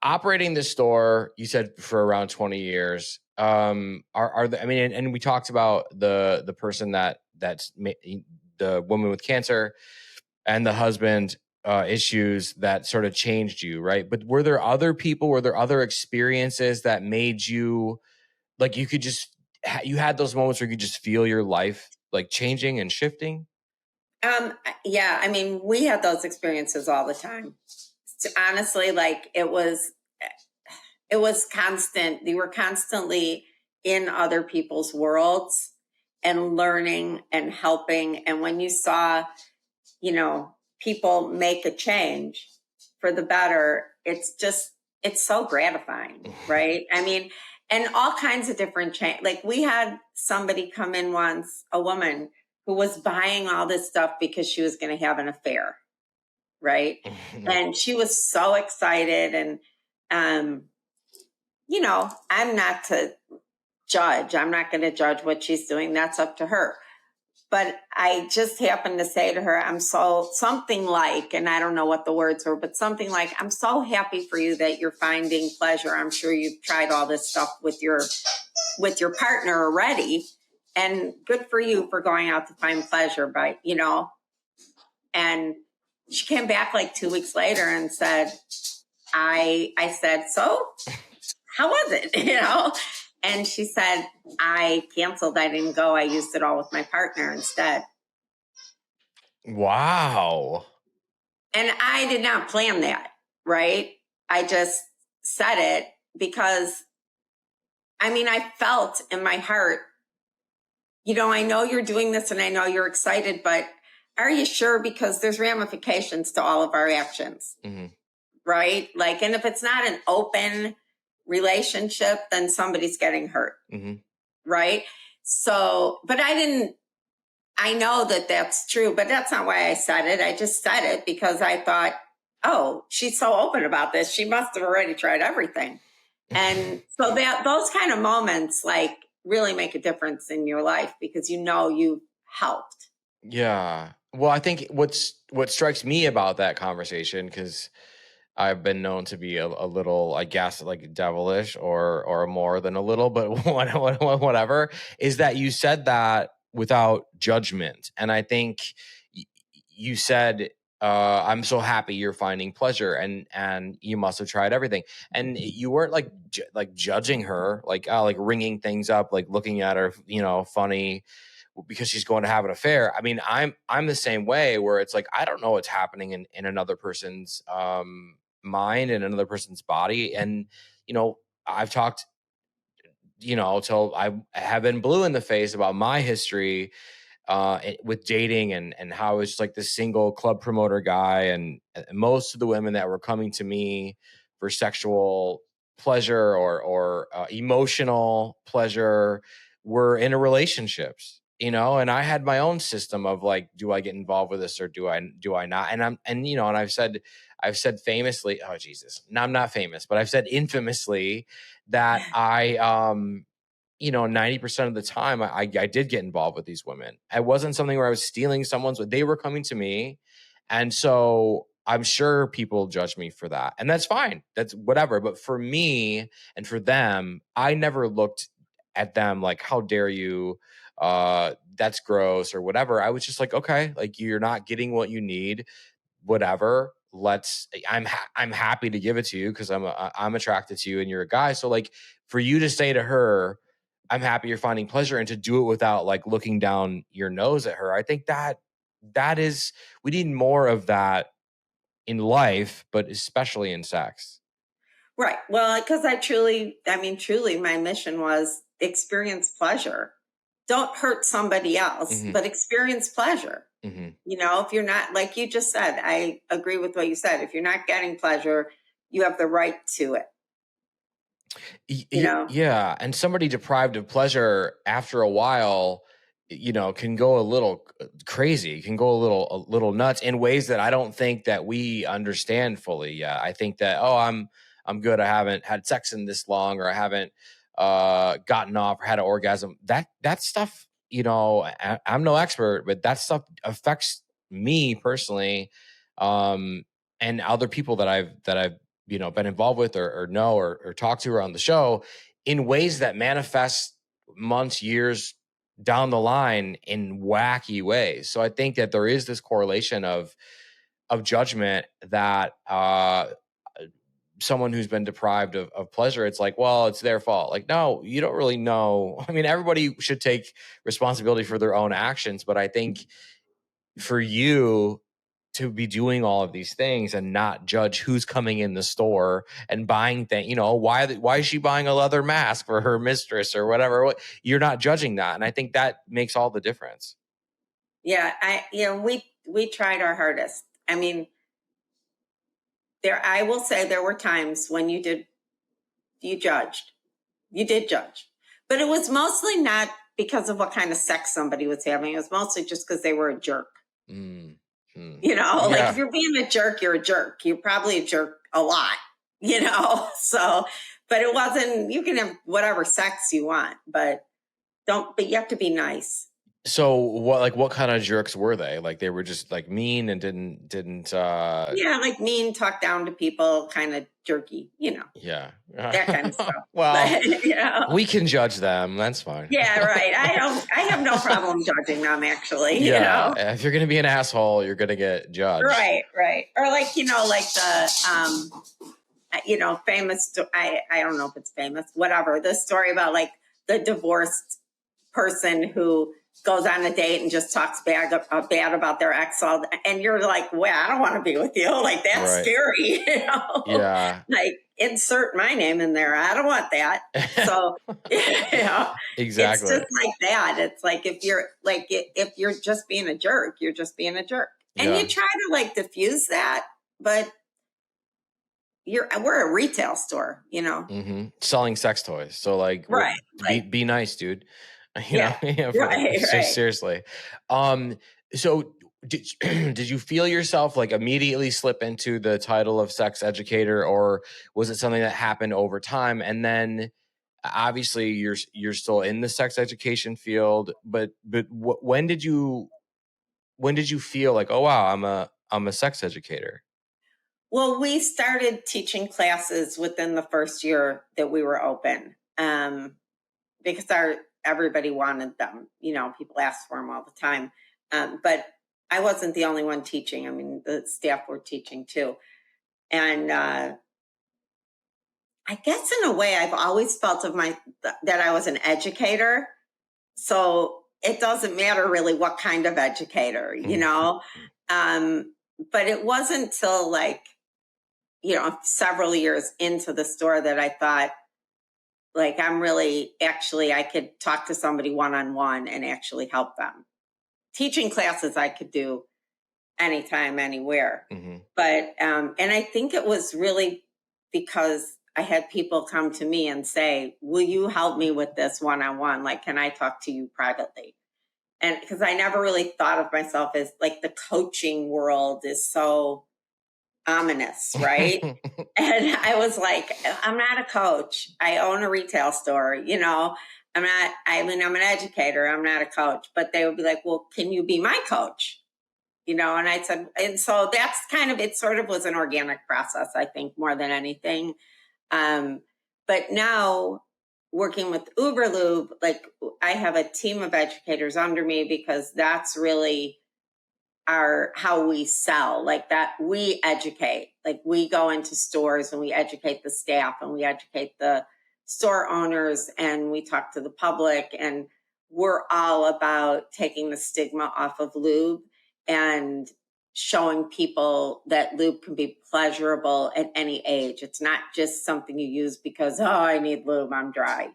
operating the store, you said for around 20 years. And we talked about the person that's the woman with cancer and the husband issues that sort of changed you, right? But were there other experiences that made you you could just you had those moments where you could just feel your life changing and shifting? Yeah, I mean, we had those experiences all the time. So honestly, it was constant. We were constantly in other people's worlds and learning and helping. And when you saw, people make a change for the better, it's so gratifying, right? I mean, and all kinds of different change. We had somebody come in once, a woman who was buying all this stuff because she was going to have an affair, right? And she was so excited. And, I'm not to judge. I'm not going to judge what she's doing. That's up to her. But I just happened to say to her, and I don't know what the words were, but something like, I'm so happy for you that you're finding pleasure. I'm sure you've tried all this stuff with your partner already. And good for you for going out to find pleasure, and she came back 2 weeks later and said, I said, so how was it? And she said, I canceled. I didn't go. I used it all with my partner instead. Wow. And I did not plan that, right? I just said it because, I felt in my heart, I know you're doing this and I know you're excited, but are you sure? Because there's ramifications to all of our actions, right? And if it's not an open relationship, then somebody's getting hurt, right? So, but I know that that's true, but that's not why I said it. I just said it because I thought, oh, she's so open about this. She must have already tried everything. And so that those kind of moments like really make a difference in your life because you helped. Yeah. Well, I think what strikes me about that conversation, because I've been known to be a little, I guess, like devilish or more than a little, but whatever, is that you said that without judgment. And I think y- you said, I'm so happy you're finding pleasure, and you must have tried everything. And you weren't like like judging her, like ringing things up, like looking at her, funny because she's going to have an affair. I mean, I'm the same way, where it's like I don't know what's happening in another person's mind and another person's body. And I've talked, till I have been blue in the face about my history with dating, and how I was just like this single club promoter guy, and most of the women that were coming to me for sexual pleasure or emotional pleasure were in a relationships, and I had my own system of like, do I get involved with this or do I not? And I've said famously, oh Jesus, no, I'm not famous, but I've said infamously that I 90% of the time I did get involved with these women. It wasn't something where I was stealing someone's, they were coming to me. And so I'm sure people judge me for that. And that's fine. That's whatever. But for me and for them, I never looked at them like, how dare you? That's gross or whatever. I was just like, okay, like you're not getting what you need, whatever. I'm happy to give it to you because I'm attracted to you and you're a guy. So like for you to say to her, I'm happy you're finding pleasure, and to do it without like looking down your nose at her. I think that is, we need more of that in life, but especially in sex. Right. Well, because truly, my mission was experience pleasure. Don't hurt somebody else, Mhm. but experience pleasure. Mhm. If you're not, like you just said, I agree with what you said. If you're not getting pleasure, you have the right to it. Yeah, and somebody deprived of pleasure after a while, can go a little crazy, can go a little nuts in ways that I don't think that we understand fully yet. I think that, oh, I'm good. I haven't had sex in this long, or I haven't gotten off or had an orgasm. That stuff, I'm no expert, but that stuff affects me personally, um, and other people that I've been involved with or know or talk to her on the show, in ways that manifest months, years down the line in wacky ways. So I think that there is this correlation of judgment that someone who's been deprived of pleasure, it's like, well, it's their fault. Like, no, you don't really know. I mean, everybody should take responsibility for their own actions, but I think for you to be doing all of these things and not judge who's coming in the store and buying things, why is she buying a leather mask for her mistress or whatever? You're not judging that. And I think that makes all the difference. Yeah. We tried our hardest. I mean, I will say there were times when you did judge, but it was mostly not because of what kind of sex somebody was having. It was mostly just because they were a jerk. Mm. Like if you're being a jerk, you're a jerk. You're probably a jerk a lot, so, but it wasn't, you can have whatever sex you want, but you have to be nice. So what kind of jerks were they? Like they were just like mean and didn't Yeah, like mean, talk down to people, kind of jerky, yeah. that kind of stuff. Well, But, we can judge them. That's fine. yeah, right. I have no problem judging them, actually. Yeah. If you're gonna be an asshole, you're gonna get judged. Right. Or like, like the famous, I don't know if it's famous, whatever, the story about like the divorced person who goes on a date and just talks bad about their ex, and you're like, well, I don't want to be with you. Like, that's Right. scary, Yeah. Like, insert my name in there. I don't want that. So, Exactly. It's just like that. It's like if you're just being a jerk, you're just being a jerk. And Yeah. you try to like diffuse that, but we're a retail store, Mm-hmm. Selling sex toys. So like, right. be nice, dude. Yeah. Right. Seriously. So did you feel yourself like immediately slip into the title of sex educator, or was it something that happened over time? And then obviously you're still in the sex education field, but when did you feel like, oh wow, I'm a sex educator? Well, we started teaching classes within the first year that we were open, because everybody wanted them. People asked for them all the time. But I wasn't the only one teaching. I mean, the staff were teaching too. And I guess in a way, I've always felt that I was an educator. So it doesn't matter really what kind of educator, But it wasn't till several years into the store that I thought, I could talk to somebody one-on-one and actually help them. Teaching classes I could do anytime, anywhere. Mm-hmm. But, and I think it was really because I had people come to me and say, will you help me with this one-on-one? Can I talk to you privately? And because I never really thought of myself as the coaching world is so ominous, right? And I was like, I'm not a coach. I own a retail store, I'm an educator. I'm not a coach. But they would be like, well, can you be my coach? And I said, and so that's it sort of was an organic process, I think, more than anything. But now working with Uberlube, I have a team of educators under me because that's really how we sell, that we educate. We go into stores and we educate the staff and we educate the store owners and we talk to the public, and we're all about taking the stigma off of lube and showing people that lube can be pleasurable at any age. It's not just something you use because, I need lube, I'm dry.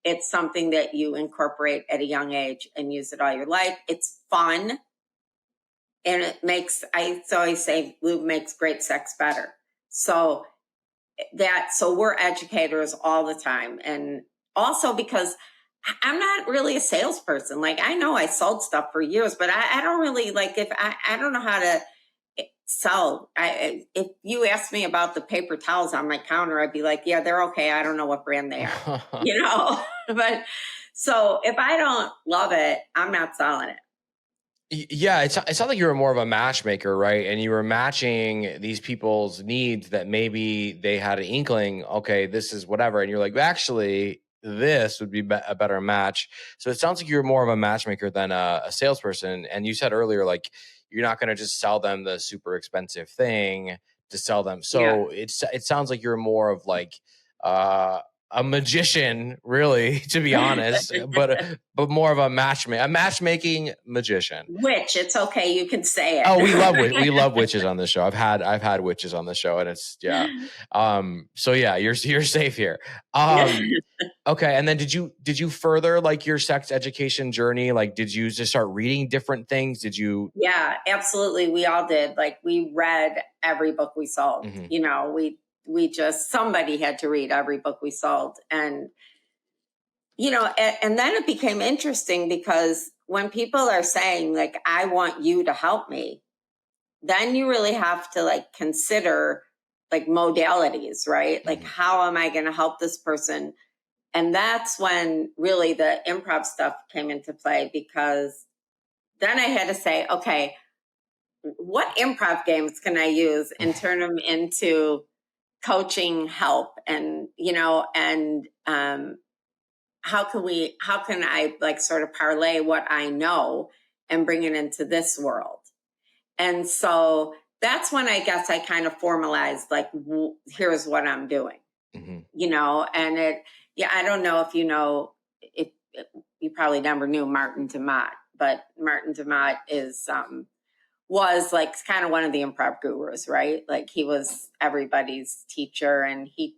It's something that you incorporate at a young age and use it all your life. It's fun. And it makes, I always say lube makes great sex better. So we're educators all the time. And also because I'm not really a salesperson. I know I sold stuff for years, but I don't really I don't know how to sell. If you asked me about the paper towels on my counter, I'd be like, yeah, they're okay. I don't know what brand they are, but so if I don't love it, I'm not selling it. Yeah, it sounds like you were more of a matchmaker, right? And you were matching these people's needs that maybe they had an inkling, okay, this is whatever. And you're like, actually, this would be a better match. So it sounds like you're more of a matchmaker than a salesperson. And you said earlier, you're not going to just sell them the super expensive thing to sell them. So it sounds like you're more of a magician, really, to be honest, but more of a matchmaking magician. Witch, it's okay, you can say it. Oh, we love witches on the show. I've had witches on the show, and it's So yeah, you're safe here. Okay, and then did you further your sex education journey? Did you just start reading different things? Did you? Yeah, absolutely. We all did. We read every book we sold. Mm-hmm. We just, somebody had to read every book we sold. And, and then it became interesting because when people are saying I want you to help me, then you really have to consider modalities, right? Mm-hmm. How am I going to help this person? And that's when really the improv stuff came into play, because then I had to say, okay, what improv games can I use and turn them into coaching help? And, how can I sort of parlay what I know and bring it into this world? And so that's when I guess I kind of formalized, here's what I'm doing, mm-hmm. And I don't know if if you probably never knew Martin DeMott, but Martin DeMott was kind of one of the improv gurus, right? He was everybody's teacher, and he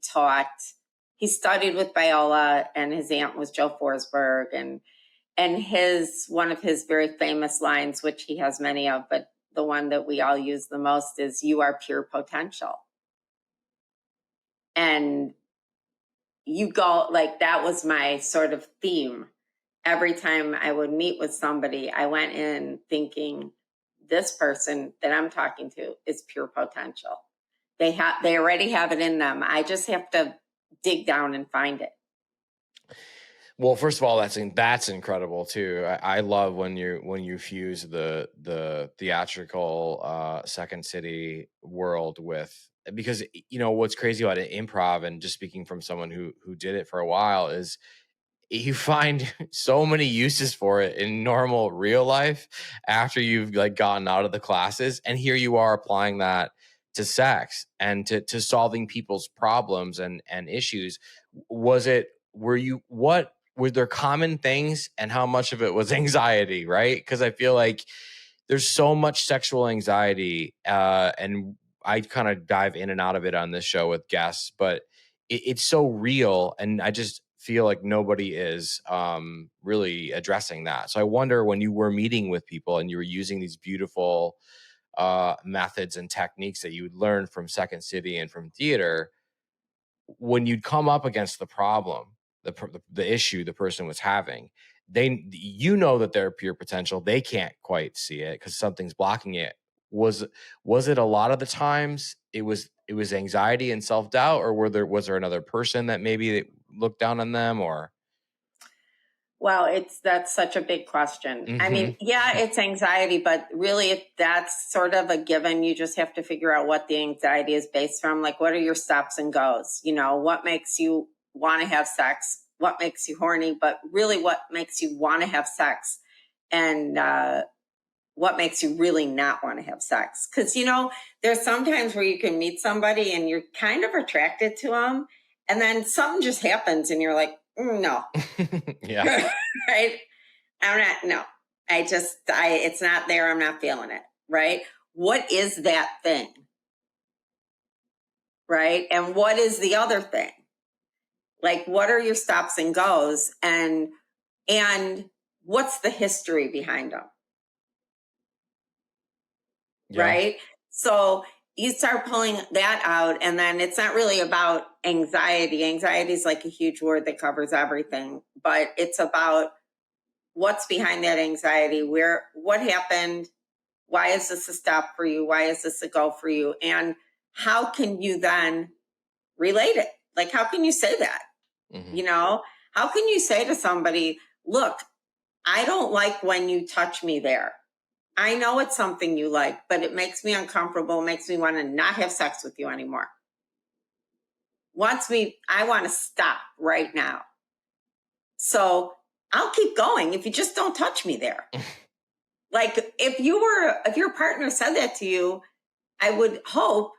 studied with Viola, and his aunt was Joe Forsberg, and one of his very famous lines, which he has many of, but the one that we all use the most is, "You are pure potential." And you go, that was my sort of theme. Every time I would meet with somebody, I went in thinking, this person that I'm talking to is pure potential. They already have it in them. I just have to dig down and find it. Well, first of all, that's incredible too. I love when you fuse the theatrical Second City world with, because what's crazy about improv, and just speaking from someone who did it for a while, is you find so many uses for it in normal real life after you've like gotten out of the classes, and here you are applying that to sex and to solving people's problems and issues. Were there common things, and how much of it was anxiety, right? Because I feel like there's so much sexual anxiety, and I kind of dive in and out of it on this show with guests, but it's so real, and I just feel like nobody is really addressing that. So I wonder, when you were meeting with people and you were using these beautiful methods and techniques that you would learn from Second City and from theater, when you'd come up against the problem, the issue the person was having, that they're pure potential, they can't quite see it because something's blocking it. Was it a lot of the times it was anxiety and self-doubt, or was there another person that maybe looked down on them? Or Well, that's such a big question. Mm-hmm. I mean, yeah, it's anxiety, but really if that's sort of a given. You just have to figure out what the anxiety is based from. Like, what are your stops and goes? What makes you want to have sex? What makes you horny? But really, what makes you want to have sex? And what makes you really not want to have sex? Because, there's sometimes where you can meet somebody and you're kind of attracted to them, and then something just happens and you're like, no. Yeah. Right? It's not there. I'm not feeling it. Right? What is that thing? Right? And what is the other thing? Like, what are your stops and goes? And what's the history behind them? Yeah. Right? So you start pulling that out, and then it's not really about anxiety. Anxiety is like a huge word that covers everything, but it's about what's behind that anxiety. What happened? Why is this a stop for you? Why is this a go for you? And how can you then relate it? Like, how can you say that? Mm-hmm. How can you say to somebody, look, I don't like when you touch me there. I know it's something you like, but it makes me uncomfortable, makes me want to not have sex with you anymore. I want to stop right now. So I'll keep going if you just don't touch me there. Like, if your partner said that to you, I would hope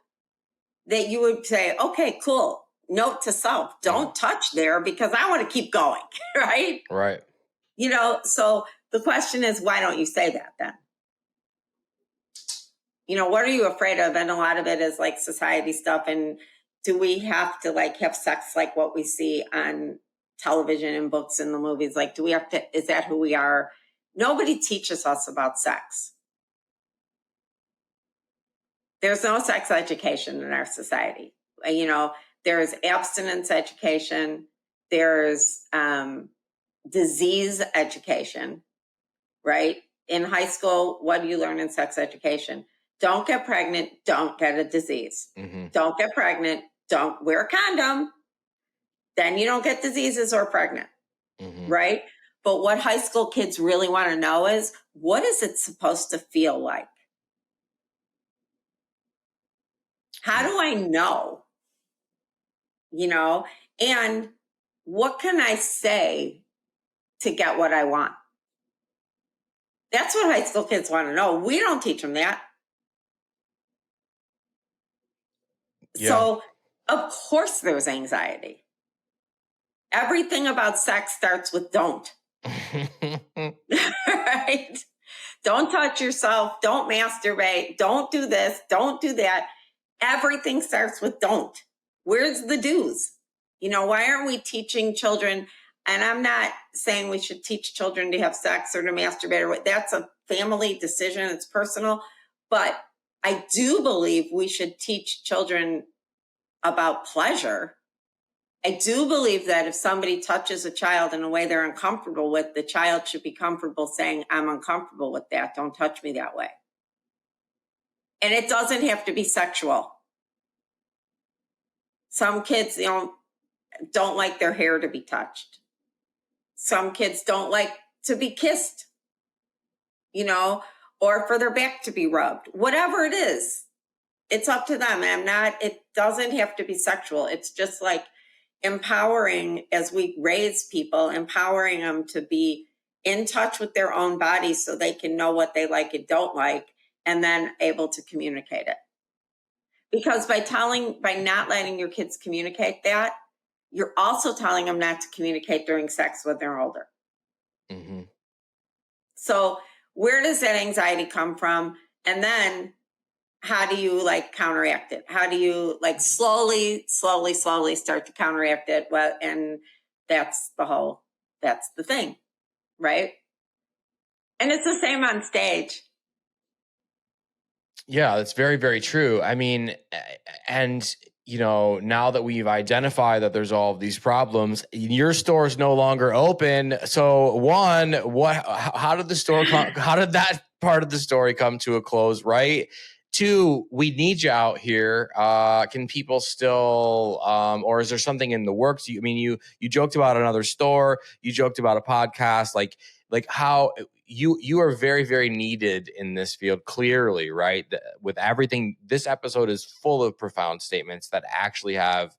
that you would say, okay, cool. Note to self, don't touch there because I want to keep going. Right? Right. So the question is, why don't you say that then? What are you afraid of? And a lot of it is like society stuff. And do we have to like have sex like what we see on television and books and the movies? Like, is that who we are? Nobody teaches us about sex. There's no sex education in our society. There's abstinence education. There's disease education, right? In high school, what do you learn in sex education? Don't get pregnant. Don't get a disease. Mm-hmm. Don't get pregnant. Don't wear a condom. Then you don't get diseases or pregnant, mm-hmm. Right? But what high school kids really want to know is, what is it supposed to feel like? How do I know? And what can I say to get what I want? That's what high school kids want to know. We don't teach them that. Yeah. So, of course, there's anxiety. Everything about sex starts with don't. Right? Don't touch yourself. Don't masturbate. Don't do this. Don't do that. Everything starts with don't. Where's the do's? Why aren't we teaching children? And I'm not saying we should teach children to have sex or to masturbate. That's a family decision. It's personal. But I do believe we should teach children about pleasure. I do believe that if somebody touches a child in a way they're uncomfortable with, the child should be comfortable saying, I'm uncomfortable with that. Don't touch me that way. And it doesn't have to be sexual. Some kids, don't like their hair to be touched. Some kids don't like to be kissed, or for their back to be rubbed. Whatever it is, it's up to them. It doesn't have to be sexual. It's just like empowering, as we raise people, empowering them to be in touch with their own bodies so they can know what they like and don't like, and then able to communicate it. Because by not letting your kids communicate that, you're also telling them not to communicate during sex when they're older. Mm-hmm. So where does that anxiety come from? And then how do you counteract it? How do you slowly start to counteract it? Well, and that's the thing, right? And it's the same on stage. Yeah, that's very, very true. I mean, and now that we've identified that there's all of these problems, your store is no longer open. So how did that part of the story come to a close, right? 2, we need you out here. Can people still, or is there something in the works? You joked about another store, you joked about a podcast, like how you are very, very needed in this field, clearly, right? With everything, this episode is full of profound statements that actually have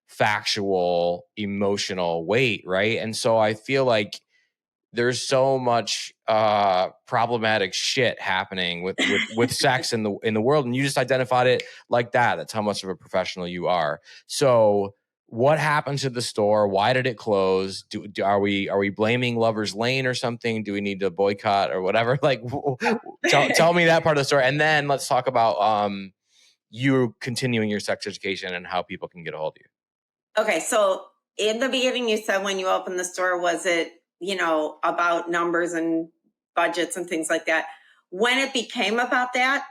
factual, emotional weight, right? And so I feel like there's so much problematic shit happening with sex in the world, and you just identified it like that. That's how much of a professional you are. So what happened to the store? Why did it close? Are we blaming Lover's Lane or something? Do we need to boycott or whatever? Tell me that part of the story, and then let's talk about you continuing your sex education and how people can get a hold of you. Okay, so in the beginning, you said when you opened the store, was it about numbers and budgets and things like that? When it became about that,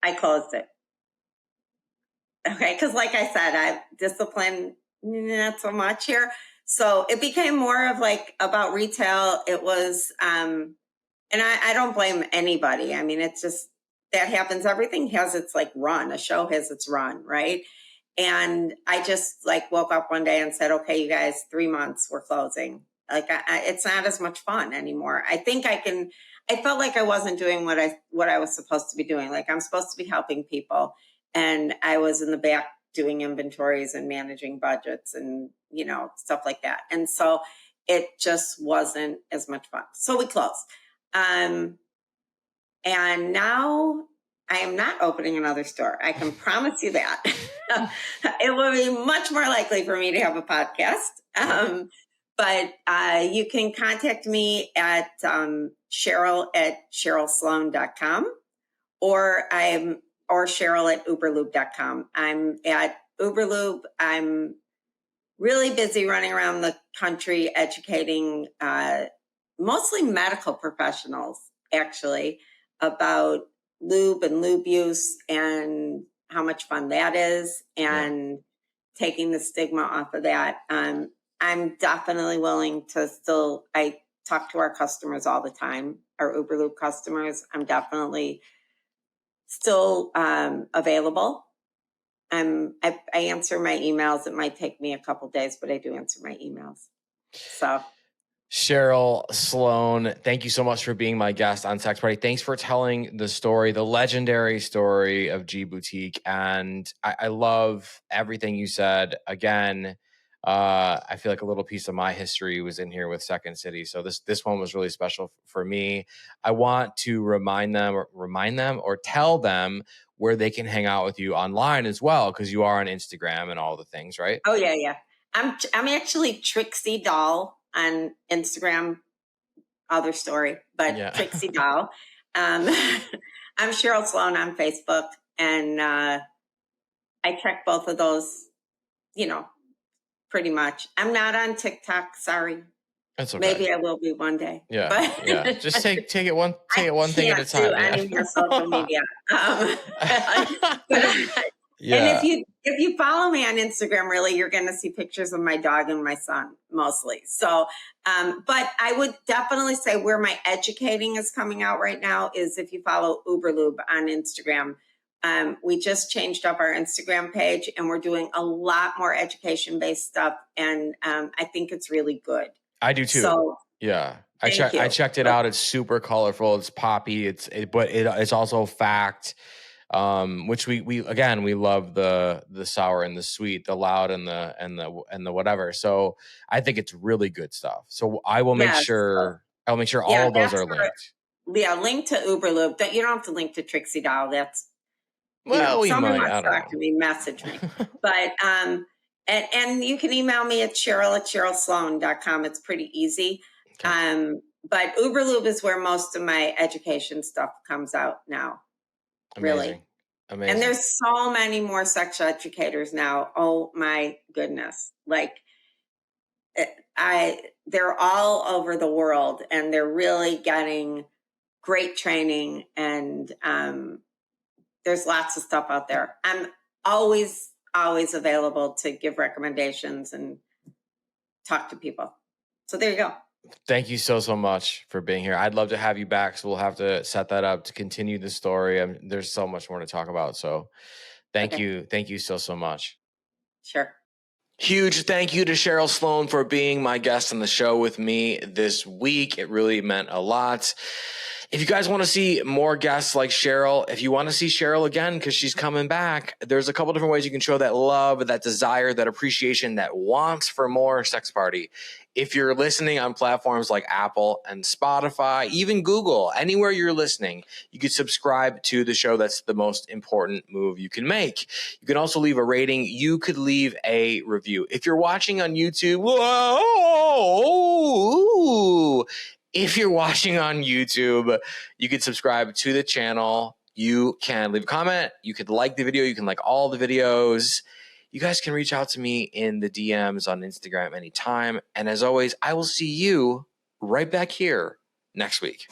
I closed it. Okay, because like I said, I discipline not so much here. So it became more of about retail. It was, and I don't blame anybody. I mean, it's just, that happens. Everything has its run. A show has its run, right? And I just woke up one day and said, okay, you guys, 3 months, we're closing. It's not as much fun anymore. I felt like I wasn't doing what I was supposed to be doing. I'm supposed to be helping people. And I was in the back doing inventories and managing budgets and, stuff like that. And so it just wasn't as much fun. So we closed. And now I am not opening another store. I can promise you that. It will be much more likely for me to have a podcast. But you can contact me at Cheryl at CherylSloane.com or Cheryl at Uberlube.com. I'm at Uberlube. I'm really busy running around the country educating mostly medical professionals, actually, about lube and lube use and how much fun that is, and taking the stigma off of that. I'm definitely willing to I talk to our customers all the time, our Uberlube customers. I'm definitely still available. I answer my emails. It might take me a couple days, but I do answer my emails. So, Cheryl Sloane, thank you so much for being my guest on Sex Party. Thanks for telling the story, the legendary story of G Boutique. And I love everything you said. Again, I feel like a little piece of my history was in here with Second City. So this one was really special for me. I want to remind them or tell them where they can hang out with you online as well, because you are on Instagram and all the things, right? Oh yeah. I'm actually Trixie Doll on Instagram, other story, but Trixie Doll. I'm Cheryl Sloane on Facebook, and I check both of those, pretty much. I'm not on TikTok, sorry. That's okay. Maybe I will be one day. Yeah, but yeah. Just take it one thing at a time. I can't do any more social media. Yeah. And if you follow me on Instagram, really, you're going to see pictures of my dog and my son mostly. So, but I would definitely say where my educating is coming out right now is if you follow Uberlube on Instagram. We just changed up our Instagram page, and we're doing a lot more education-based stuff, and I think it's really good. I do too. So, yeah. I checked it Okay. out. It's super colorful. It's poppy. But it's also fact. Which we again, we love the sour and the sweet, the loud and the whatever. So I think it's really good stuff. So I will make sure all of those are linked. Link to Uberlube. You don't have to link to Trixie Doll. That's, we someone might. wants to talk to me, message me. But and you can email me at Cheryl@CherylSloane.com. It's pretty easy. Okay. But Uberlube is where most of my education stuff comes out now. Amazing. Really. And there's so many more sex educators now. Oh my goodness. Like they're all over the world, and they're really getting great training, and there's lots of stuff out there. I'm always available to give recommendations and talk to people. So there you go. Thank you so much for being here. I'd love to have you back, so we'll have to set that up to continue the story. There's so much more to talk about. So thank you so much. Sure. Huge thank you to Cheryl Sloane for being my guest on the show with me this week. It really meant a lot. If you guys want to see more guests like Cheryl, if you want to see Cheryl again because she's coming back, there's a couple different ways you can show that love, that desire, that appreciation, that wants for more Sex Party. If you're listening on platforms like Apple and Spotify, even Google, anywhere you're listening, you could subscribe to the show. That's the most important move you can make. You can also leave a rating. You could leave a review. If you're watching on YouTube, if you're watching on YouTube, you could subscribe to the channel. You can leave a comment. You could like the video. You can like all the videos. You guys can reach out to me in the DMs on Instagram anytime. And as always, I will see you right back here next week.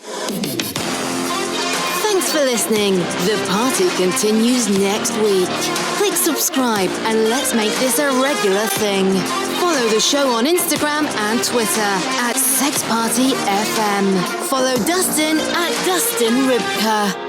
Thanks for listening. The party continues next week. Click subscribe and let's make this a regular thing. Follow the show on Instagram and Twitter @SexPartyFM. Follow Dustin @DustinRybka.